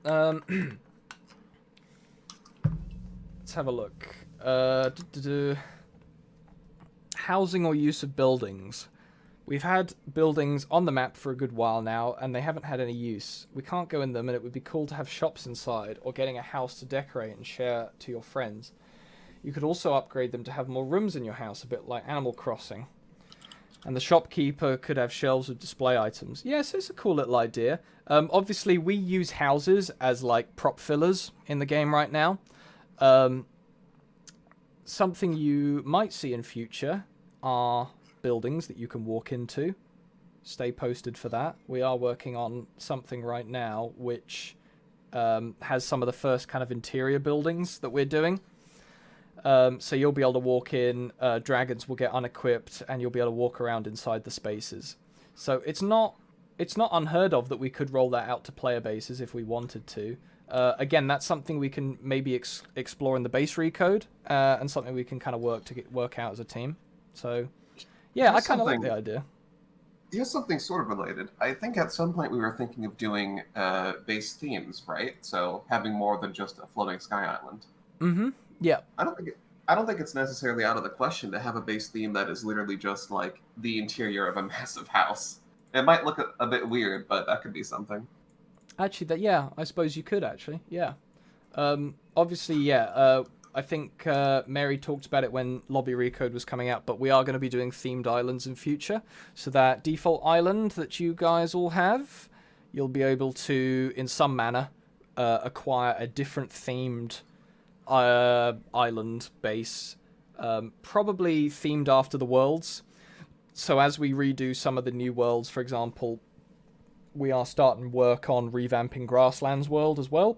Let's have a look. Housing or use of buildings. We've had buildings on the map for a good while now, and they haven't had any use. We can't go in them, and it would be cool to have shops inside, or getting a house to decorate and share to your friends. You could also upgrade them to have more rooms in your house, a bit like Animal Crossing. And the shopkeeper could have shelves with display items. Yes, it's a cool little idea. Obviously, we use houses as like prop fillers in the game right now. Something you might see in future are buildings that you can walk into. Stay posted for that. We are working on something right now which has some of the first kind of interior buildings that we're doing. So you'll be able to walk in, dragons will get unequipped, and you'll be able to walk around inside the spaces. So it's not unheard of that we could roll that out to player bases if we wanted to. Again, that's something we can maybe explore in the base recode, and something we can kind of work out as a team. So, yeah, I kind of like the idea. Here's something sort of related. I think at some point we were thinking of doing base themes, right? So having more than just a floating sky island. Mm-hmm. Yeah. I don't think it's necessarily out of the question to have a base theme that is literally just like the interior of a massive house. It might look a bit weird, but that could be something. Actually, I suppose you could actually, yeah. Obviously, yeah. I think Mary talked about it when Lobby Recode was coming out, but we are going to be doing themed islands in future. So that default island that you guys all have, you'll be able to, in some manner, acquire a different themed island base, probably themed after the worlds. So as we redo some of the new worlds, for example, we are starting work on revamping Grasslands World as well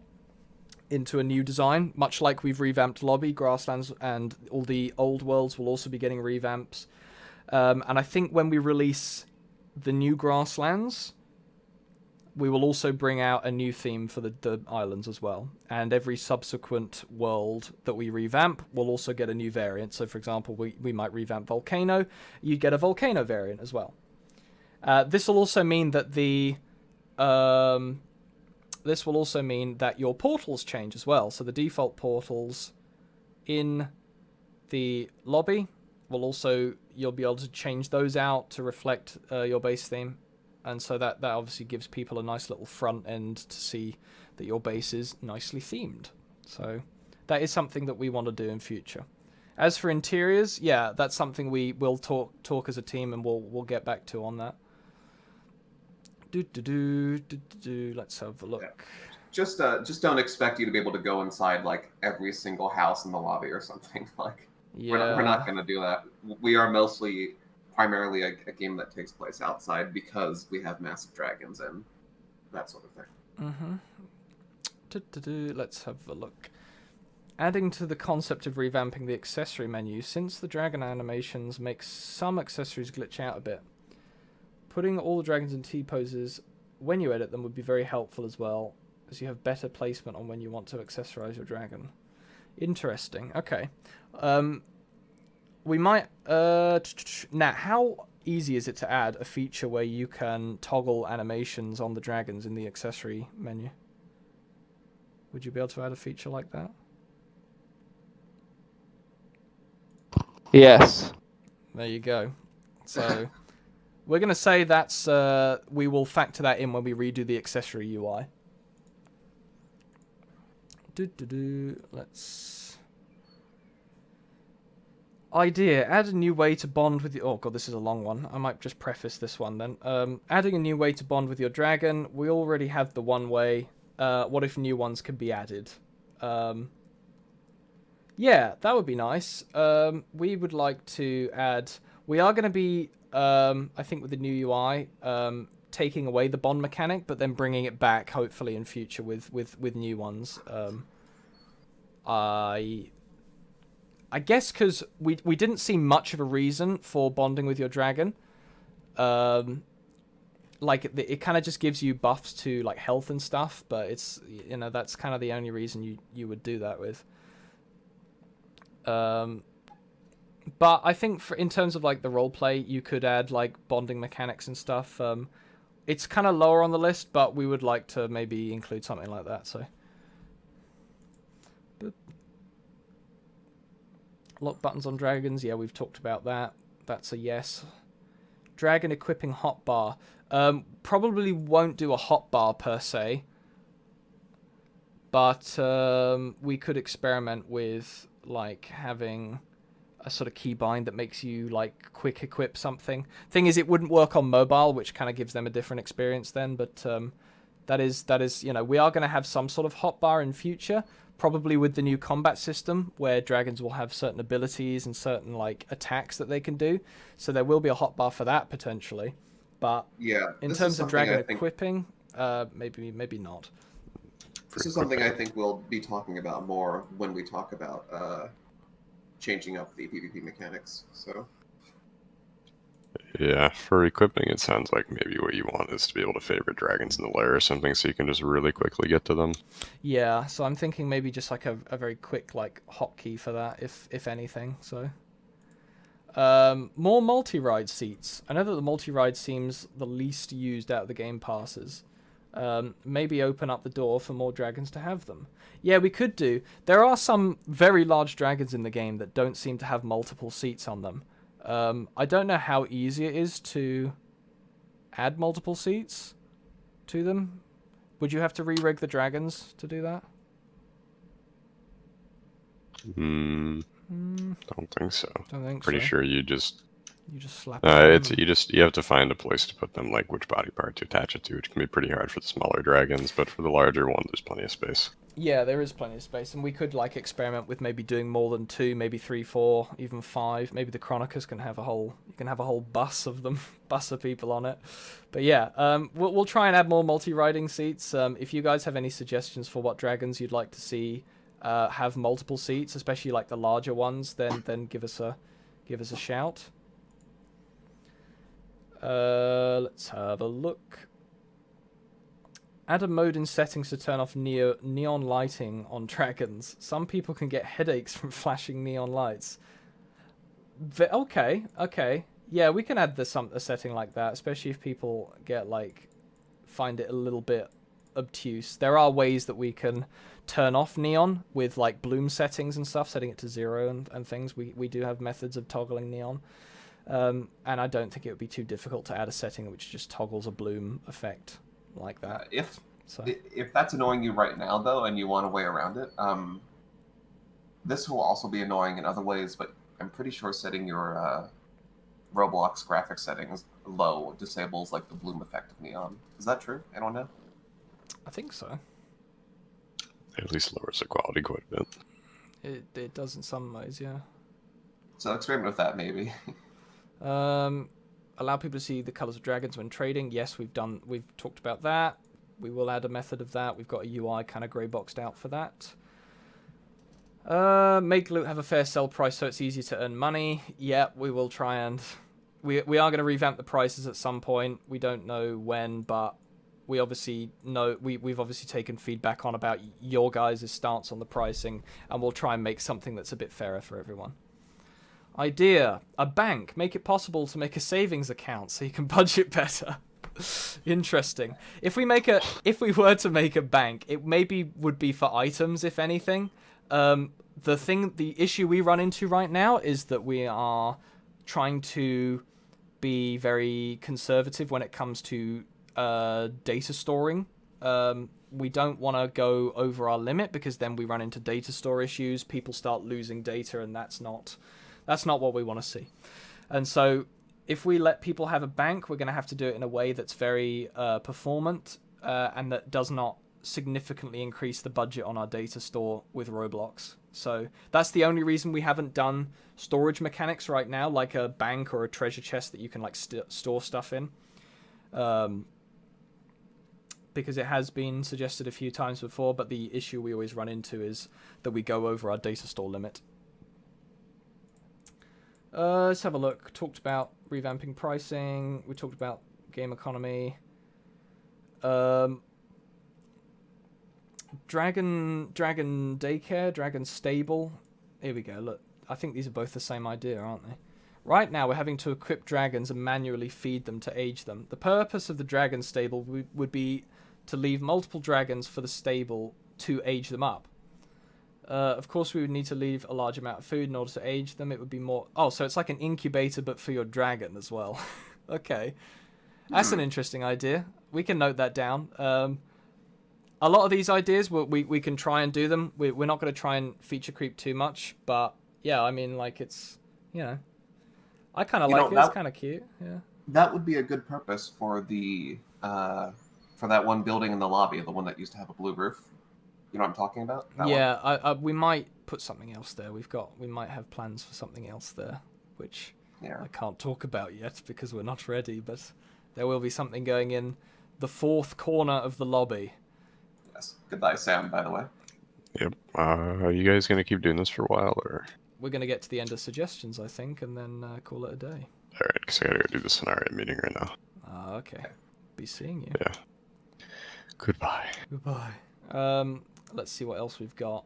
into a new design, much like we've revamped Lobby. Grasslands and all the old worlds will also be getting revamps. And I think when we release the new Grasslands, we will also bring out a new theme for the islands as well. And every subsequent world that we revamp will also get a new variant. So, for example, we might revamp Volcano. You'd get a Volcano variant as well. This will also mean that your portals change as well. So the default portals in the lobby you'll be able to change those out to reflect your base theme. And so that obviously gives people a nice little front end to see that your base is nicely themed. So that is something that we want to do in future. As for interiors, yeah, that's something we will talk as a team, and we'll get back to on that. Let's have a look. Yeah. Just don't expect you to be able to go inside like every single house in the lobby or something. Like, yeah. we're not going to do that. We are primarily a game that takes place outside because we have massive dragons and that sort of thing. Let's have a look. Adding to the concept of revamping the accessory menu, since the dragon animations make some accessories glitch out a bit. Putting all the dragons in T-poses when you edit them would be very helpful as well, as you have better placement on when you want to accessorize your dragon. Interesting. Okay. we might now how easy is it to add a feature where you can toggle animations on the dragons in the accessory menu? Would you be able to add a feature like that? Yes. There you go. So we're going to say that's we will factor that in when we redo the accessory UI. Let's idea, add a new way to bond with your... Oh god, this is a long one. I might just preface this one then. Adding a new way to bond with your dragon. We already have the one way. What if new ones can be added? Yeah, that would be nice. We would like to add... We are going to be, I think with the new UI, taking away the bond mechanic, but then bringing it back, hopefully, in future with new ones. I guess because we didn't see much of a reason for bonding with your dragon. Like, it kind of just gives you buffs to, like, health and stuff, but it's, you know, that's kind of the only reason you would do that with. But I think in terms of like the roleplay, you could add like bonding mechanics and stuff. It's kind of lower on the list, but we would like to maybe include something like that. So, lock buttons on dragons. Yeah, we've talked about that. That's a yes. Dragon equipping hotbar. Probably won't do a hotbar per se, but we could experiment with like having a sort of keybind that makes you like quick equip something. Thing is, it wouldn't work on mobile, which kind of gives them a different experience then. But that is, you know, we are going to have some sort of hotbar in future, probably with the new combat system where dragons will have certain abilities and certain like attacks that they can do. So there will be a hotbar for that potentially. But yeah, in terms of dragon equipping, maybe not. This is something I think we'll be talking about more when we talk about changing up the PvP mechanics. So yeah, for equipping, it sounds like maybe what you want is to be able to favorite dragons in the lair or something, so you can just really quickly get to them. Yeah, so I'm thinking maybe just like a very quick like hotkey for that, if anything. So more multi-ride seats. I know that the multi-ride seems the least used out of the game passes. Maybe open up the door for more dragons to have them. Yeah, we could do. There are some very large dragons in the game that don't seem to have multiple seats on them. I don't know how easy it is to add multiple seats to them. Would you have to re-rig the dragons to do that? Don't think so. Don't think Pretty so. sure you just slap it on them. you have to find a place to put them, like which body part to attach it to, which can be pretty hard for the smaller dragons, but for the larger one, there's plenty of space. Yeah, there is plenty of space, and we could like experiment with maybe doing more than 2, maybe 3, 4, even 5. Maybe the Chronicles can have a whole bus of them, bus of people on it. But yeah, we'll try and add more multi-riding seats. If you guys have any suggestions for what dragons you'd like to see have multiple seats, especially like the larger ones, then give us a shout. Let's have a look. Add a mode in settings to turn off neon lighting on dragons. Some people can get headaches from flashing neon lights. Okay. Yeah, we can add a setting like that, especially if people find it a little bit obtuse. There are ways that we can turn off neon with like bloom settings and stuff, setting it to 0 and things. We do have methods of toggling neon. And I don't think it would be too difficult to add a setting which just toggles a bloom effect like that. If that's annoying you right now, though, and you want a way around it, this will also be annoying in other ways, but I'm pretty sure setting your Roblox graphics settings low disables like the bloom effect of neon. Is that true? Anyone know? I think so. At least lowers the quality quite a bit. It does in some ways, yeah. So experiment with that, maybe. Allow people to see the colors of dragons when trading. Yes, we've talked about that. We will add a method of that. We've got a UI kind of grey boxed out for that. Make loot have a fair sell price so it's easy to earn money. Yeah, we will try and... We are going to revamp the prices at some point. We don't know when, but we obviously know... We've obviously taken feedback on about your guys' stance on the pricing, and we'll try and make something that's a bit fairer for everyone. Idea: a bank. Make it possible to make a savings account so you can budget better. Interesting. If we were to make a bank, it maybe would be for items, if anything. The issue we run into right now is that we are trying to be very conservative when it comes to data storing. We don't want to go over our limit because then we run into data store issues. People start losing data, and that's not what we want to see. And so if we let people have a bank, we're going to have to do it in a way that's very performant and that does not significantly increase the budget on our data store with Roblox. So that's the only reason we haven't done storage mechanics right now, like a bank or a treasure chest that you can like store stuff in. Because it has been suggested a few times before, but the issue we always run into is that we go over our data store limit. Let's have a look. Talked about revamping pricing. We talked about game economy. Dragon daycare, dragon stable. Here we go. Look, I think these are both the same idea, aren't they? Right now, we're having to equip dragons and manually feed them to age them. The purpose of the dragon stable would be to leave multiple dragons for the stable to age them up. Of course, we would need to leave a large amount of food in order to age them. It would be more... Oh, so it's like an incubator, but for your dragon as well. Okay. That's an interesting idea. We can note that down. A lot of these ideas, we can try and do them. We're not going to try and feature creep too much. But, yeah, I mean, like, it's... You know... I kind of like it. It's kind of cute. Yeah. That would be a good purpose for the for that one building in the lobby, the one that used to have a blue roof. You know what I'm talking about? Yeah, we might put something else there. We might have plans for something else there, which I can't talk about yet because we're not ready. But there will be something going in the fourth corner of the lobby. Yes. Goodbye, Sam. By the way. Yep. Are you guys gonna keep doing this for a while, or? We're going to get to the end of suggestions, I think, and then call it a day. Alright, because I gotta go do the scenario meeting right now. Okay. Be seeing you. Yeah. Goodbye. Goodbye. Let's see what else we've got.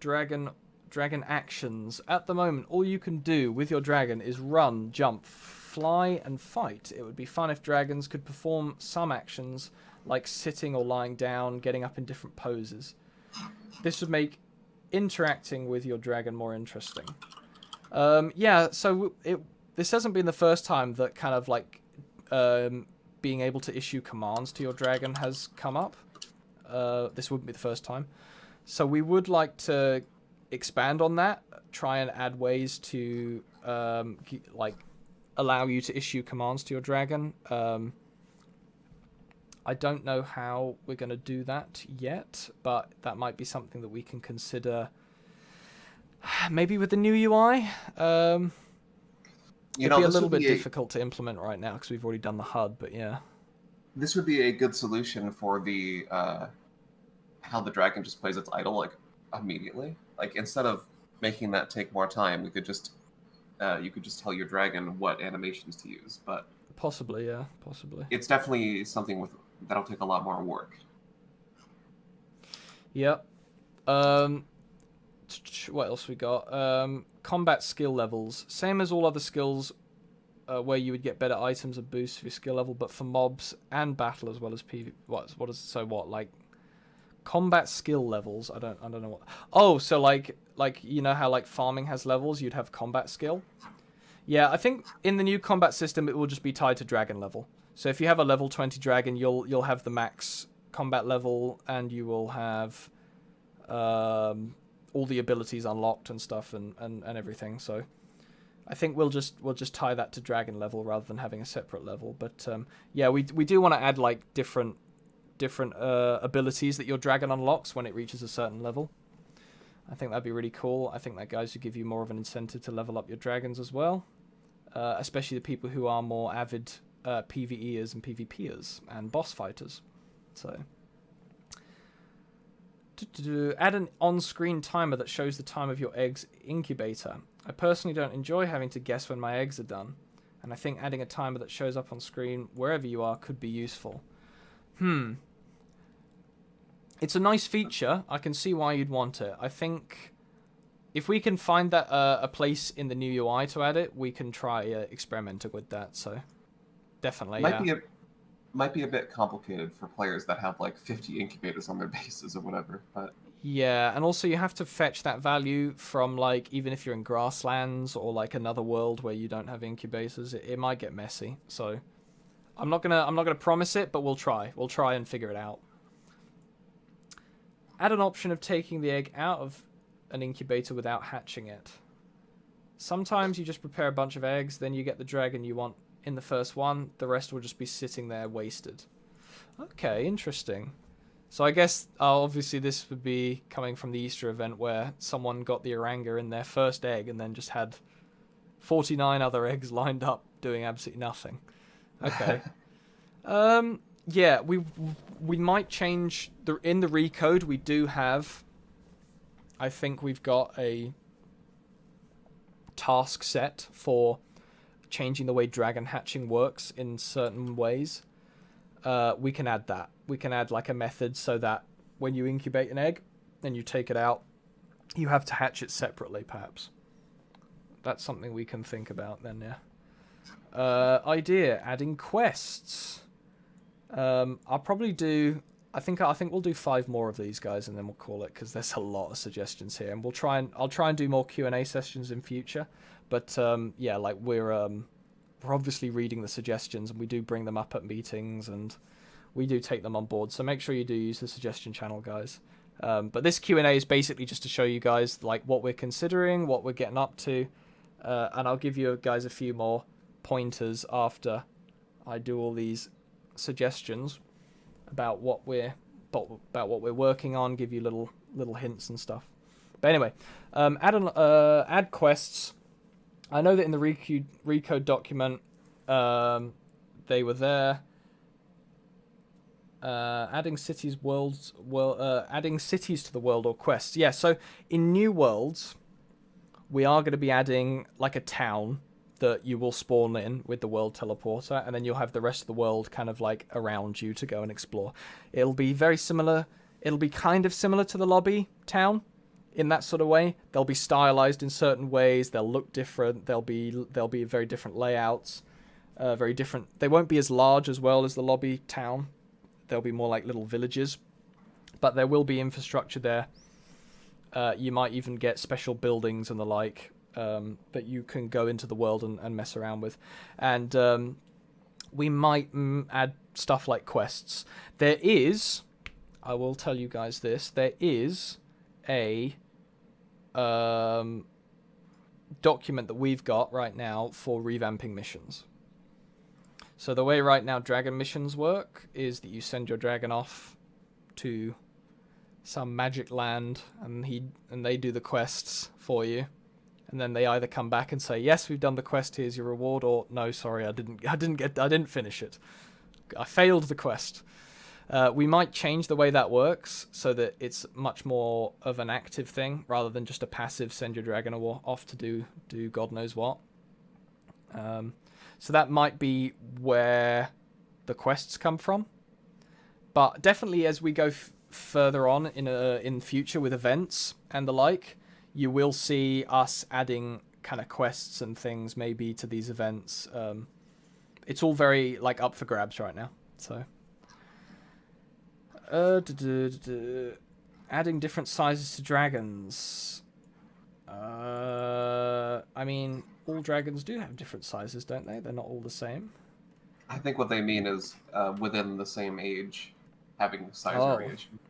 Dragon actions. At the moment, all you can do with your dragon is run, jump, fly, and fight. It would be fun if dragons could perform some actions, like sitting or lying down, getting up in different poses. This would make interacting with your dragon more interesting. Yeah, so this hasn't been the first time that kind of like being able to issue commands to your dragon has come up. This wouldn't be the first time. So we would like to expand on that, try and add ways to like allow you to issue commands to your dragon. I don't know how we're going to do that yet, but that might be something that we can consider maybe with the new UI. It'd be a little bit difficult to implement right now because we've already done the HUD, but yeah. This would be a good solution for the how the dragon just plays its idle like immediately. Like instead of making that take more time, we could just you could just tell your dragon what animations to use, but possibly, yeah, possibly. It's definitely something that'll take a lot more work. Yep. What else we got? Combat skill levels. Same as all other skills where you would get better items and boosts for your skill level, but for mobs and battle as well as PvP. Like combat skill levels? I don't know what. Oh, so like you know how like farming has levels, you'd have combat skill? Yeah, I think in the new combat system it will just be tied to dragon level. So if you have a level 20 dragon, you'll have the max combat level, and you will have all the abilities unlocked and stuff and everything. So I think we'll just tie that to dragon level rather than having a separate level. But yeah, we do want to add like different abilities that your dragon unlocks when it reaches a certain level. I think that'd be really cool. I think that guys would give you more of an incentive to level up your dragons as well, especially the people who are more avid PvEers and PvPers and boss fighters. So add an on-screen timer that shows the time of your eggs incubator. I personally don't enjoy having to guess when my eggs are done, and I think adding a timer that shows up on screen wherever you are could be useful. It's a nice feature. I can see why you'd want it. I think if we can find that a place in the new UI to add it, we can try experimenting with that. So definitely, Might be a bit complicated for players that have like 50 incubators on their bases or whatever, but yeah, and also you have to fetch that value from like even if you're in grasslands or like another world where you don't have incubators, it might get messy. So I'm not gonna promise it, but we'll try. We'll try and figure it out. Add an option of taking the egg out of an incubator without hatching it. Sometimes you just prepare a bunch of eggs, then you get the dragon you want in the first one. The rest will just be sitting there wasted. Okay, interesting. So I guess obviously this would be coming from the Easter event where someone got the Oranga in their first egg and then just had 49 other eggs lined up doing absolutely nothing. Okay. Yeah, we might change in the recode. We do have, I think we've got a task set for changing the way dragon hatching works in certain ways. We can add that. We can add like a method so that when you incubate an egg and you take it out, you have to hatch it separately, perhaps. That's something we can think about then, yeah. Idea, adding quests. I'll probably do. I think we'll do 5 more of these guys, and then we'll call it because there's a lot of suggestions here, and I'll try and do more Q&A sessions in future. But yeah, like we're obviously reading the suggestions, and we do bring them up at meetings, and we do take them on board. So make sure you do use the suggestion channel, guys. But this Q&A is basically just to show you guys like what we're considering, what we're getting up to, and I'll give you guys a few more pointers after I do all these suggestions about what we're working on, give you little hints and stuff. But anyway, add quests. I know that in the recode document they were there. Adding cities adding cities to the world or quests. Yeah, so in new worlds we are going to be adding like a town that you will spawn in with the world teleporter, and then you'll have the rest of the world kind of like around you to go and explore. It'll be very similar. It'll be kind of similar to the lobby town in that sort of way. They'll be stylized in certain ways. They'll look different. They'll be very different layouts. Very different. They won't be as large as well as the lobby town. They'll be more like little villages, but there will be infrastructure there. You might even get special buildings and the like. That you can go into the world and mess around with. And we might add stuff like quests. There is, I will tell you guys this, there is a document that we've got right now for revamping missions. So the way right now dragon missions work is that you send your dragon off to some magic land and they do the quests for you. And then they either come back and say, "Yes, we've done the quest. Here's your reward," or "No, sorry, I didn't finish it. I failed the quest." We might change the way that works so that it's much more of an active thing rather than just a passive send your dragon off to do God knows what. So that might be where the quests come from. But definitely as we go further on in future with events and the like, you will see us adding kind of quests and things maybe to these events. It's all very like up for grabs right now. So adding different sizes to dragons. I mean, all dragons do have different sizes, don't they? They're not all the same. I think what they mean is within the same age, having size variation.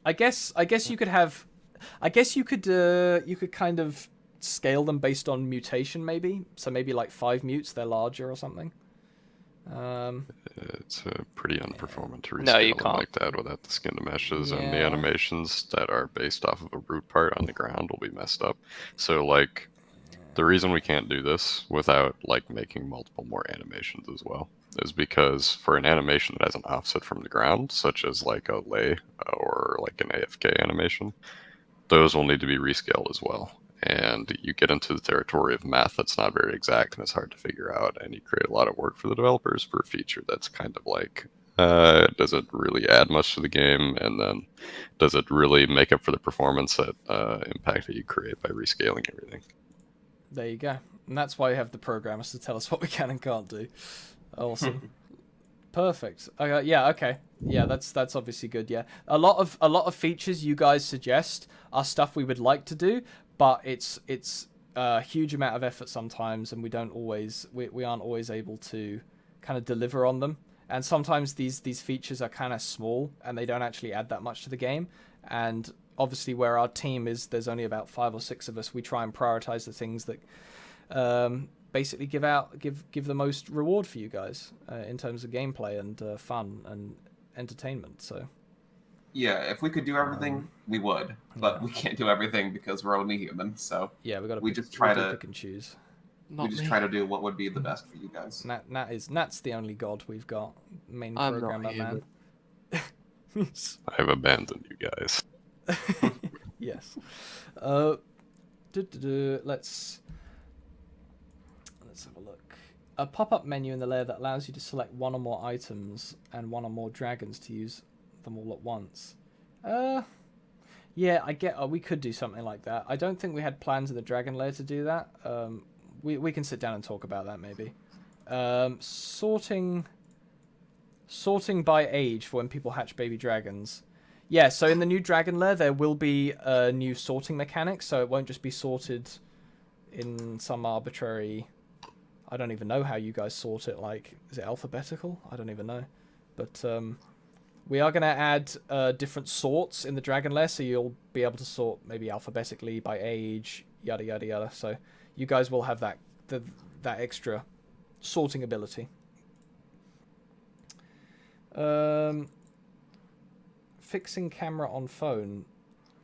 I guess you could have. I guess you could kind of scale them based on mutation, maybe. So maybe like 5 mutes, they're larger or something. It's pretty unperformant to No, you rescale them can't. like that without the skin to meshes, and the Yeah. animations that are based off of a root part on the ground will be messed up. So like, the reason we can't do this without like making multiple more animations as well is because for an animation that has an offset from the ground, such as like a lay or like an AFK animation, those will need to be rescaled as well. And you get into the territory of math that's not very exact and it's hard to figure out, and you create a lot of work for the developers for a feature that's kind of like Does it really add much to the game? And then does it really make up for the performance that impact that you create by rescaling everything? There you go. And that's why you have the programmers to tell us what we can and can't do. Awesome. Perfect. Yeah. Okay. Yeah. That's obviously good. Yeah. A lot of features you guys suggest are stuff we would like to do, but it's a huge amount of effort sometimes, and we aren't always able to kind of deliver on them. And sometimes these features are kind of small and they don't actually add that much to the game. And obviously, where our team is, there's only about 5 or 6 of us. We try and prioritize the things that basically give the most reward for you guys in terms of gameplay and fun and entertainment. So yeah, if we could do everything, we would, but we can't do everything because we're only human. So yeah, we just try to pick and choose. Try to do what would be the best for you guys. Nat's the only god we've got. Main I'm programmer not man. I've abandoned you guys. Yes. Let's have a look. A pop-up menu in the layer that allows you to select one or more items and one or more dragons to use them all at once. Yeah, I get. We could do something like that. I don't think we had plans in the dragon layer to do that. We can sit down and talk about that maybe. Sorting by age for when people hatch baby dragons. Yeah, so in the new dragon layer there will be a new sorting mechanic, so it won't just be sorted in some arbitrary... I don't even know how you guys sort it, like, is it alphabetical? I don't even know. But we are going to add different sorts in the dragon layer, so you'll be able to sort maybe alphabetically by age, yada yada yada. So you guys will have that extra sorting ability. Fixing camera on phone.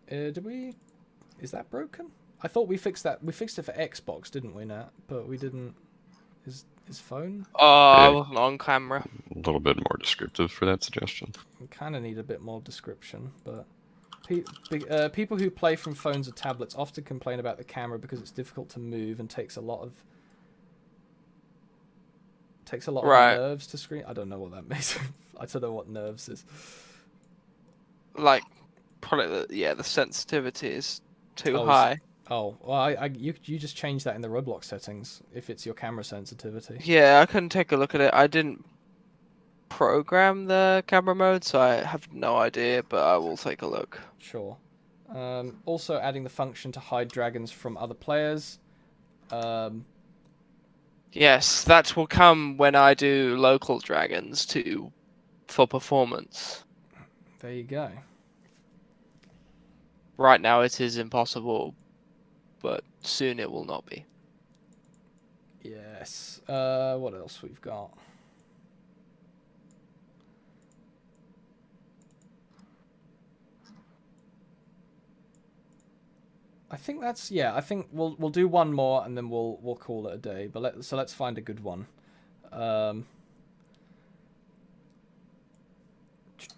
Is that broken? I thought we fixed that. We fixed it for Xbox, didn't we, Nat? But we didn't. Is phone? I wasn't on camera. A little bit more descriptive for that suggestion. We kind of need a bit more description, but people who play from phones or tablets often complain about the camera because it's difficult to move and takes a lot of nerves to screen. I don't know what that means. I don't know what nerves is. Like, probably the sensitivity is too high. Well, you just change that in the Roblox settings if it's your camera sensitivity. Yeah, I can take a look at it. I didn't program the camera mode, so I have no idea, but I will take a look. Sure. Also adding the function to hide dragons from other players. Yes, that will come when I do local dragons for performance. There you go. Right now it is impossible, but soon it will not be. Yes. What else we've got? I think that's I think we'll do one more and then we'll call it a day. But let's find a good one.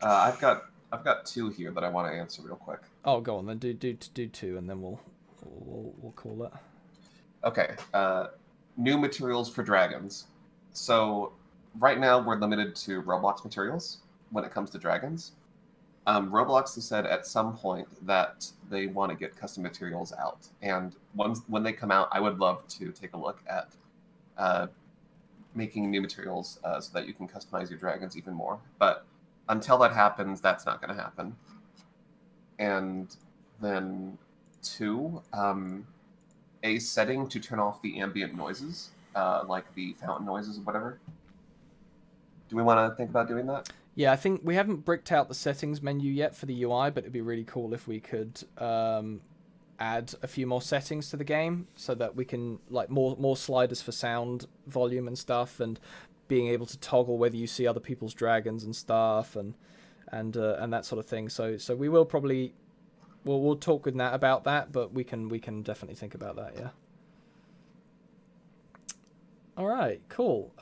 I've got 2 here that I want to answer real quick. Oh, go on then. Do 2 and then we'll call it. Okay. New materials for dragons. So right now we're limited to Roblox materials when it comes to dragons. Roblox has said at some point that they want to get custom materials out, and when they come out, I would love to take a look at making new materials so that you can customize your dragons even more. But until that happens, that's not going to happen. And then 2, a setting to turn off the ambient noises, like the fountain noises or whatever. Do we want to think about doing that? Yeah, I think we haven't bricked out the settings menu yet for the UI, but it'd be really cool if we could add a few more settings to the game so that we can, like, more sliders for sound volume and stuff, and being able to toggle whether you see other people's dragons and stuff and that sort of thing. So we will probably we'll talk with Nat about that, but we can definitely think about that. Yeah. All right. Cool.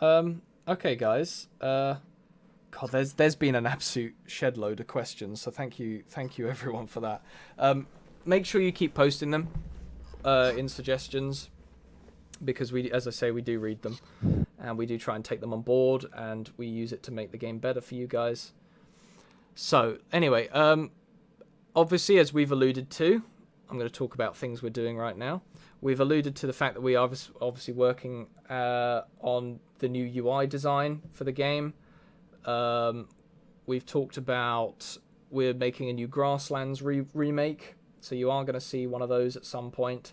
Okay, guys. God, there's been an absolute shed load of questions, so thank you everyone for that. Make sure you keep posting them in suggestions, because as I say, we do read them. and we do try and take them on board, and we use it to make the game better for you guys. So anyway, obviously, as we've alluded to, I'm going to talk about things we're doing right now. We've alluded to the fact that we are obviously working on the new UI design for the game. We've talked about we're making a new Grasslands remake, so you are going to see one of those at some point.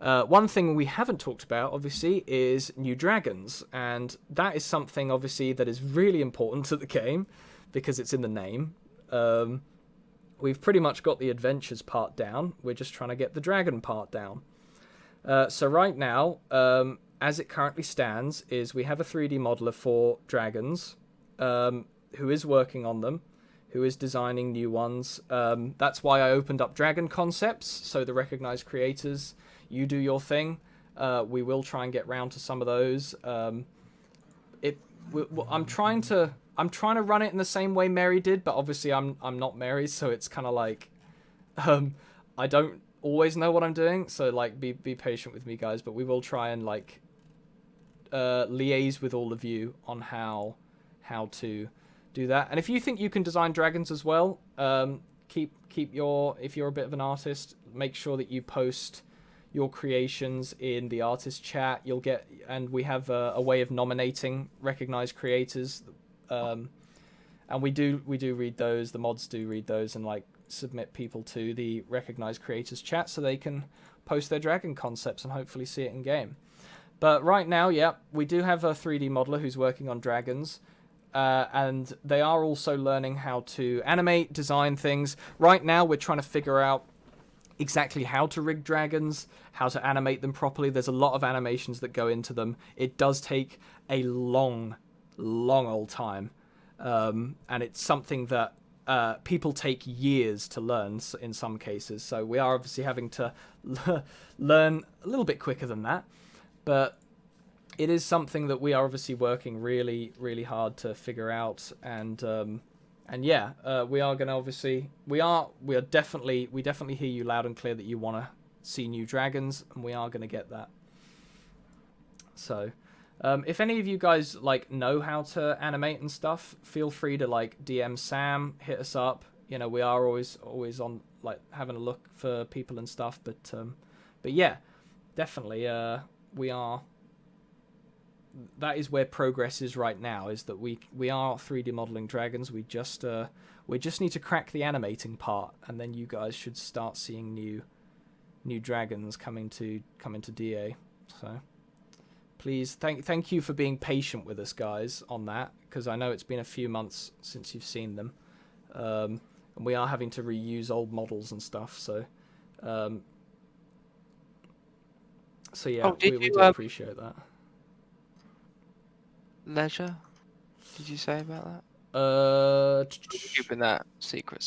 One thing we haven't talked about, obviously, is new dragons, and that is something, obviously, that is really important to the game, because it's in the name. We've pretty much got the adventures part down. We're just trying to get the dragon part down. So right now, as it currently stands, is we have a 3D modeler for dragons, who is working on them, who is designing new ones. That's why I opened up Dragon Concepts, so the recognized creators, you do your thing. We will try and get round to some of those. I'm trying to run it in the same way Mary did, but obviously I'm not Mary, so it's kind of like I don't always know what I'm doing, so like be patient with me, guys. But we will try and like liaise with all of you on how to do that. And if you think you can design dragons as well, keep your, if you're a bit of an artist, make sure that you post your creations in the artist chat. You'll get, and we have a way of nominating recognized creators, and we do read those. The mods do read those and like submit people to the recognized creators chat so they can post their dragon concepts and hopefully see it in game. But right now, yeah, we do have a 3D modeler who's working on dragons. And they are also learning how to animate, design things. Right now, we're trying to figure out exactly how to rig dragons, how to animate them properly. There's a lot of animations that go into them. It does take a long old time. And it's something that people take years to learn in some cases. So we are obviously having to learn a little bit quicker than that. But it is something that we are obviously working really, really hard to figure out, and yeah, we are going to obviously we definitely hear you loud and clear that you want to see new dragons, and we are going to get that. So, if any of you guys like know how to animate and stuff, feel free to like DM Sam, hit us up. You know, we are always on like having a look for people and stuff, but yeah, definitely we are. That is where progress is right now, is that we are 3D modeling dragons. We just need to crack the animating part, and then you guys should start seeing new dragons coming to DA. So please thank you for being patient with us, guys, on that, because I know it's been a few months since you've seen them, and we are having to reuse old models and stuff. So yeah, we do appreciate that. Leisure? Did you say about that? Keeping that secret.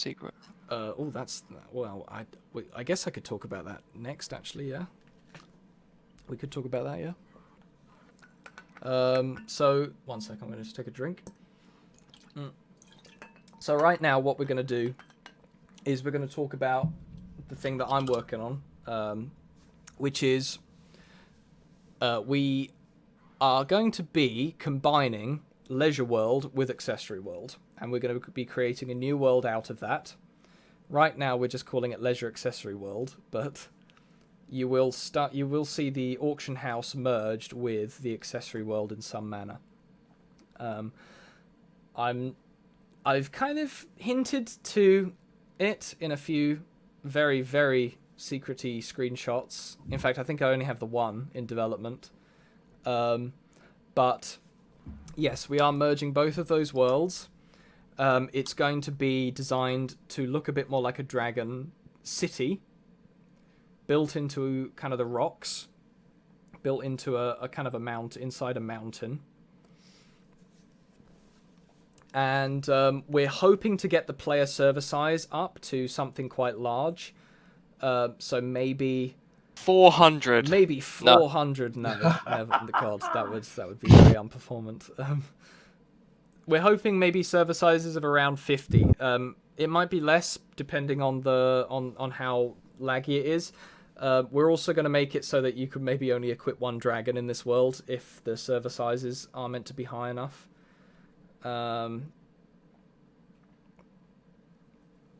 Oh, that's, well, I guess I could talk about that next, actually. Yeah, we could talk about that. Yeah. So 1 second, I'm going to just take a drink. So right now, what we're going to do is we're going to talk about the thing that I'm working on, which is we are going to be combining Leisure World with Accessory World, and we're going to be creating a new world out of that. Right now, we're just calling it Leisure Accessory World, but you will see the auction house merged with the Accessory World in some manner. I've kind of hinted to it in a few very, very secret-y screenshots. In fact, I think I only have the one in development. But yes, we are merging both of those worlds. It's going to be designed to look a bit more like a dragon city, built into kind of the rocks, built into a kind of a mount inside a mountain. And we're hoping to get the player server size up to something quite large. So maybe 400. Maybe 400. No, never. God, that would be very unperformant. We're hoping maybe server sizes of around 50. It might be less depending on how laggy it is. We're also going to make it so that you can maybe only equip one dragon in this world if the server sizes are meant to be high enough.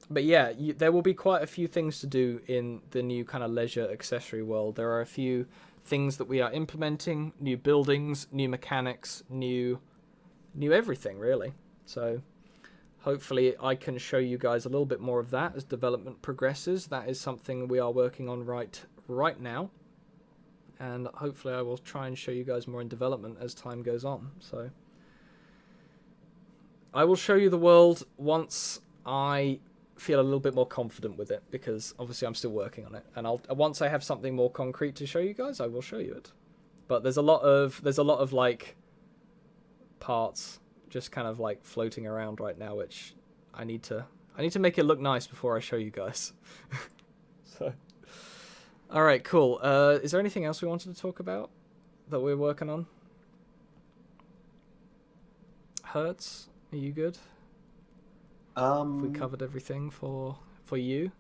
But yeah, there will be quite a few things to do in the new kind of leisure accessory world. There are a few things that we are implementing, new buildings, new mechanics, new everything, really. So hopefully I can show you guys a little bit more of that as development progresses. That is something we are working on right now. And hopefully I will try and show you guys more in development as time goes on. So I will show you the world once I feel a little bit more confident with it, because obviously I'm still working on it, and once I have something more concrete to show you guys, I will show you it. But there's a lot of like parts just kind of like floating around right now, which I need to make it look nice before I show you guys. So all right, cool. Is there anything else we wanted to talk about that we're working on? Hertz, are you good? We covered everything for you.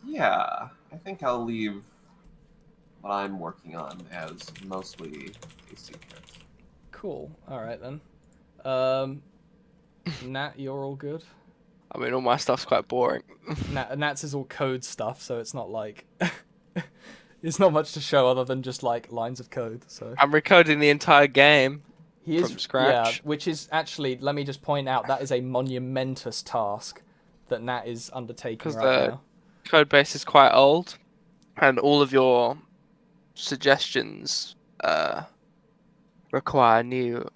Yeah, I think I'll leave what I'm working on as mostly a secret. Cool. All right then. Nat, you're all good. I mean, all my stuff's quite boring. Nat's is all code stuff, so it's not like it's not much to show other than just like lines of code. So I'm recoding the entire game. He is, from scratch. yeah, which is actually, let me just point out, that is a monumentous task that Nat is undertaking right now. Code base is quite old, and all of your suggestions require a new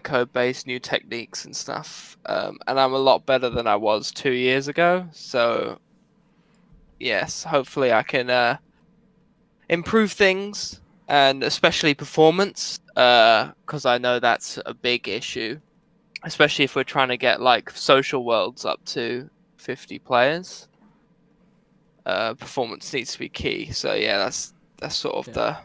code base, new techniques and stuff. And I'm a lot better than I was 2 years ago. So yes, hopefully I can improve things, and especially performance, because I know that's a big issue, especially if we're trying to get like social worlds up to 50 players. Performance needs to be key. So yeah, that's sort of the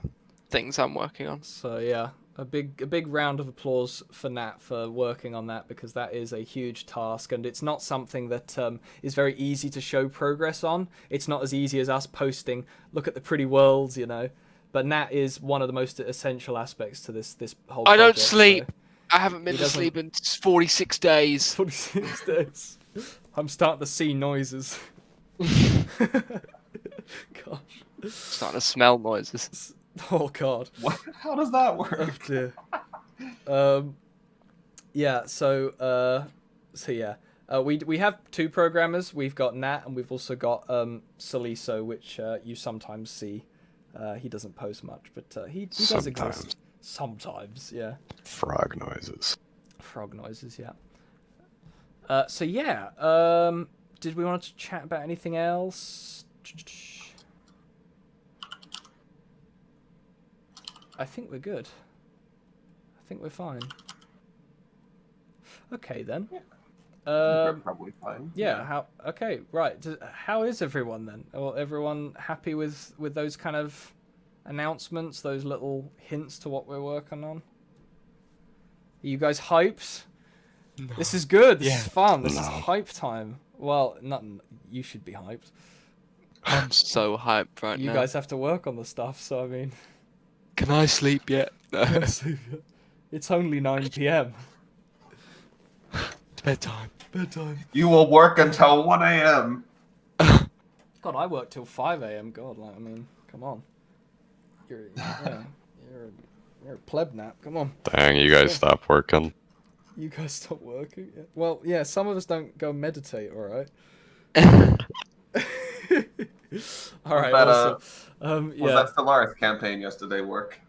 things I'm working on. So yeah, a big round of applause for Nat for working on that, because that is a huge task, and it's not something that is very easy to show progress on. It's not as easy as us posting, look at the pretty worlds, you know. But Nat is one of the most essential aspects to this whole project. I don't sleep. So I haven't been to sleep in 46 days. 46 days. I'm starting to see noises. Gosh. Starting to smell noises. Oh God. What? How does that work? Oh dear. Yeah. So yeah. We have two programmers. We've got Nat, and we've also got Saliso, which you sometimes see. He doesn't post much, but he does exist sometimes. Yeah. Frog noises. Frog noises. Yeah. So yeah. Did we want to chat about anything else? I think we're good. I think we're fine. Okay then. We're probably fine. Yeah. How? Okay. Right. How is everyone then? Well, everyone happy with those kind of announcements, those little hints to what we're working on? Are you guys hyped? No. This is good. This is fun. This is hype time. Well, you should be hyped. I'm so hyped right now. You guys have to work on the stuff, so I mean. Can I sleep yet? It's only 9 p.m. It's bedtime. You will work until 1 a.m. God, I work till 5 a.m. God, like, I mean, come on. You're a pleb nap. Come on. Dang, you guys stop working. You guys stop working? Yeah. Well, yeah, some of us don't go meditate, all right? All right. Was yeah. that Stellaris campaign yesterday work?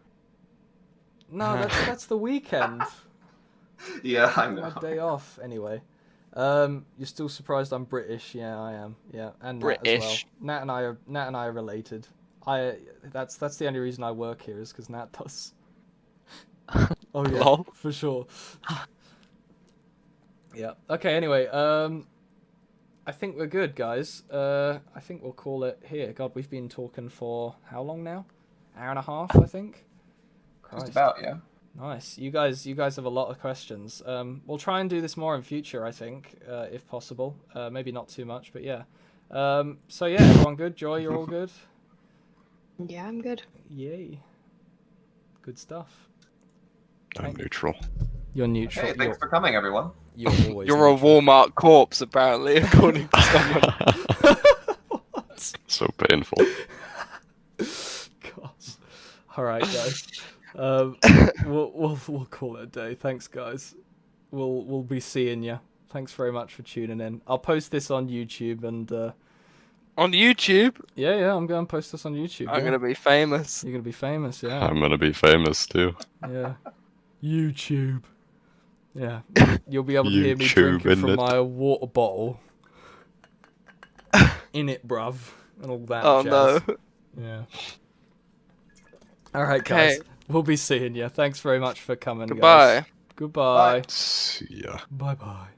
No, that's the weekend. Yeah, I know. My day off, anyway. You're still surprised I'm British? Yeah, I am. Yeah, and British. Nat as well. Nat and I are related. That's the only reason I work here, is because Nat does. Oh yeah, Lol. for sure. Yeah. Okay. Anyway, I think we're good, guys. I think we'll call it here. God, we've been talking for how long now? Hour and a half, I think. Christ. Just about, yeah. Nice. You guys have a lot of questions. We'll try and do this more in future, I think, if possible. Maybe not too much, but yeah. So yeah, everyone good? Joy, you're all good? Yeah, I'm good. Yay. Good stuff. I'm neutral. You're neutral. Hey, thanks for coming, everyone. You're always You're a neutral. Walmart corpse, apparently, according to someone. So painful. Gosh. All right, guys. We'll call it a day. Thanks, guys. We'll be seeing you. Thanks very much for tuning in. I'll post this on YouTube and On YouTube, yeah, I'm going to post this on YouTube. I'm gonna be famous. You're gonna be famous, yeah. I'm gonna be famous too. Yeah. YouTube. Yeah. You'll be able to hear me YouTube, drinking from innit? my water bottle. In it, bruv. And all that Oh jazz. no. Yeah. All right, Okay. guys. We'll be seeing you. Thanks very much for coming, Goodbye. guys. Goodbye. See ya. Bye-bye.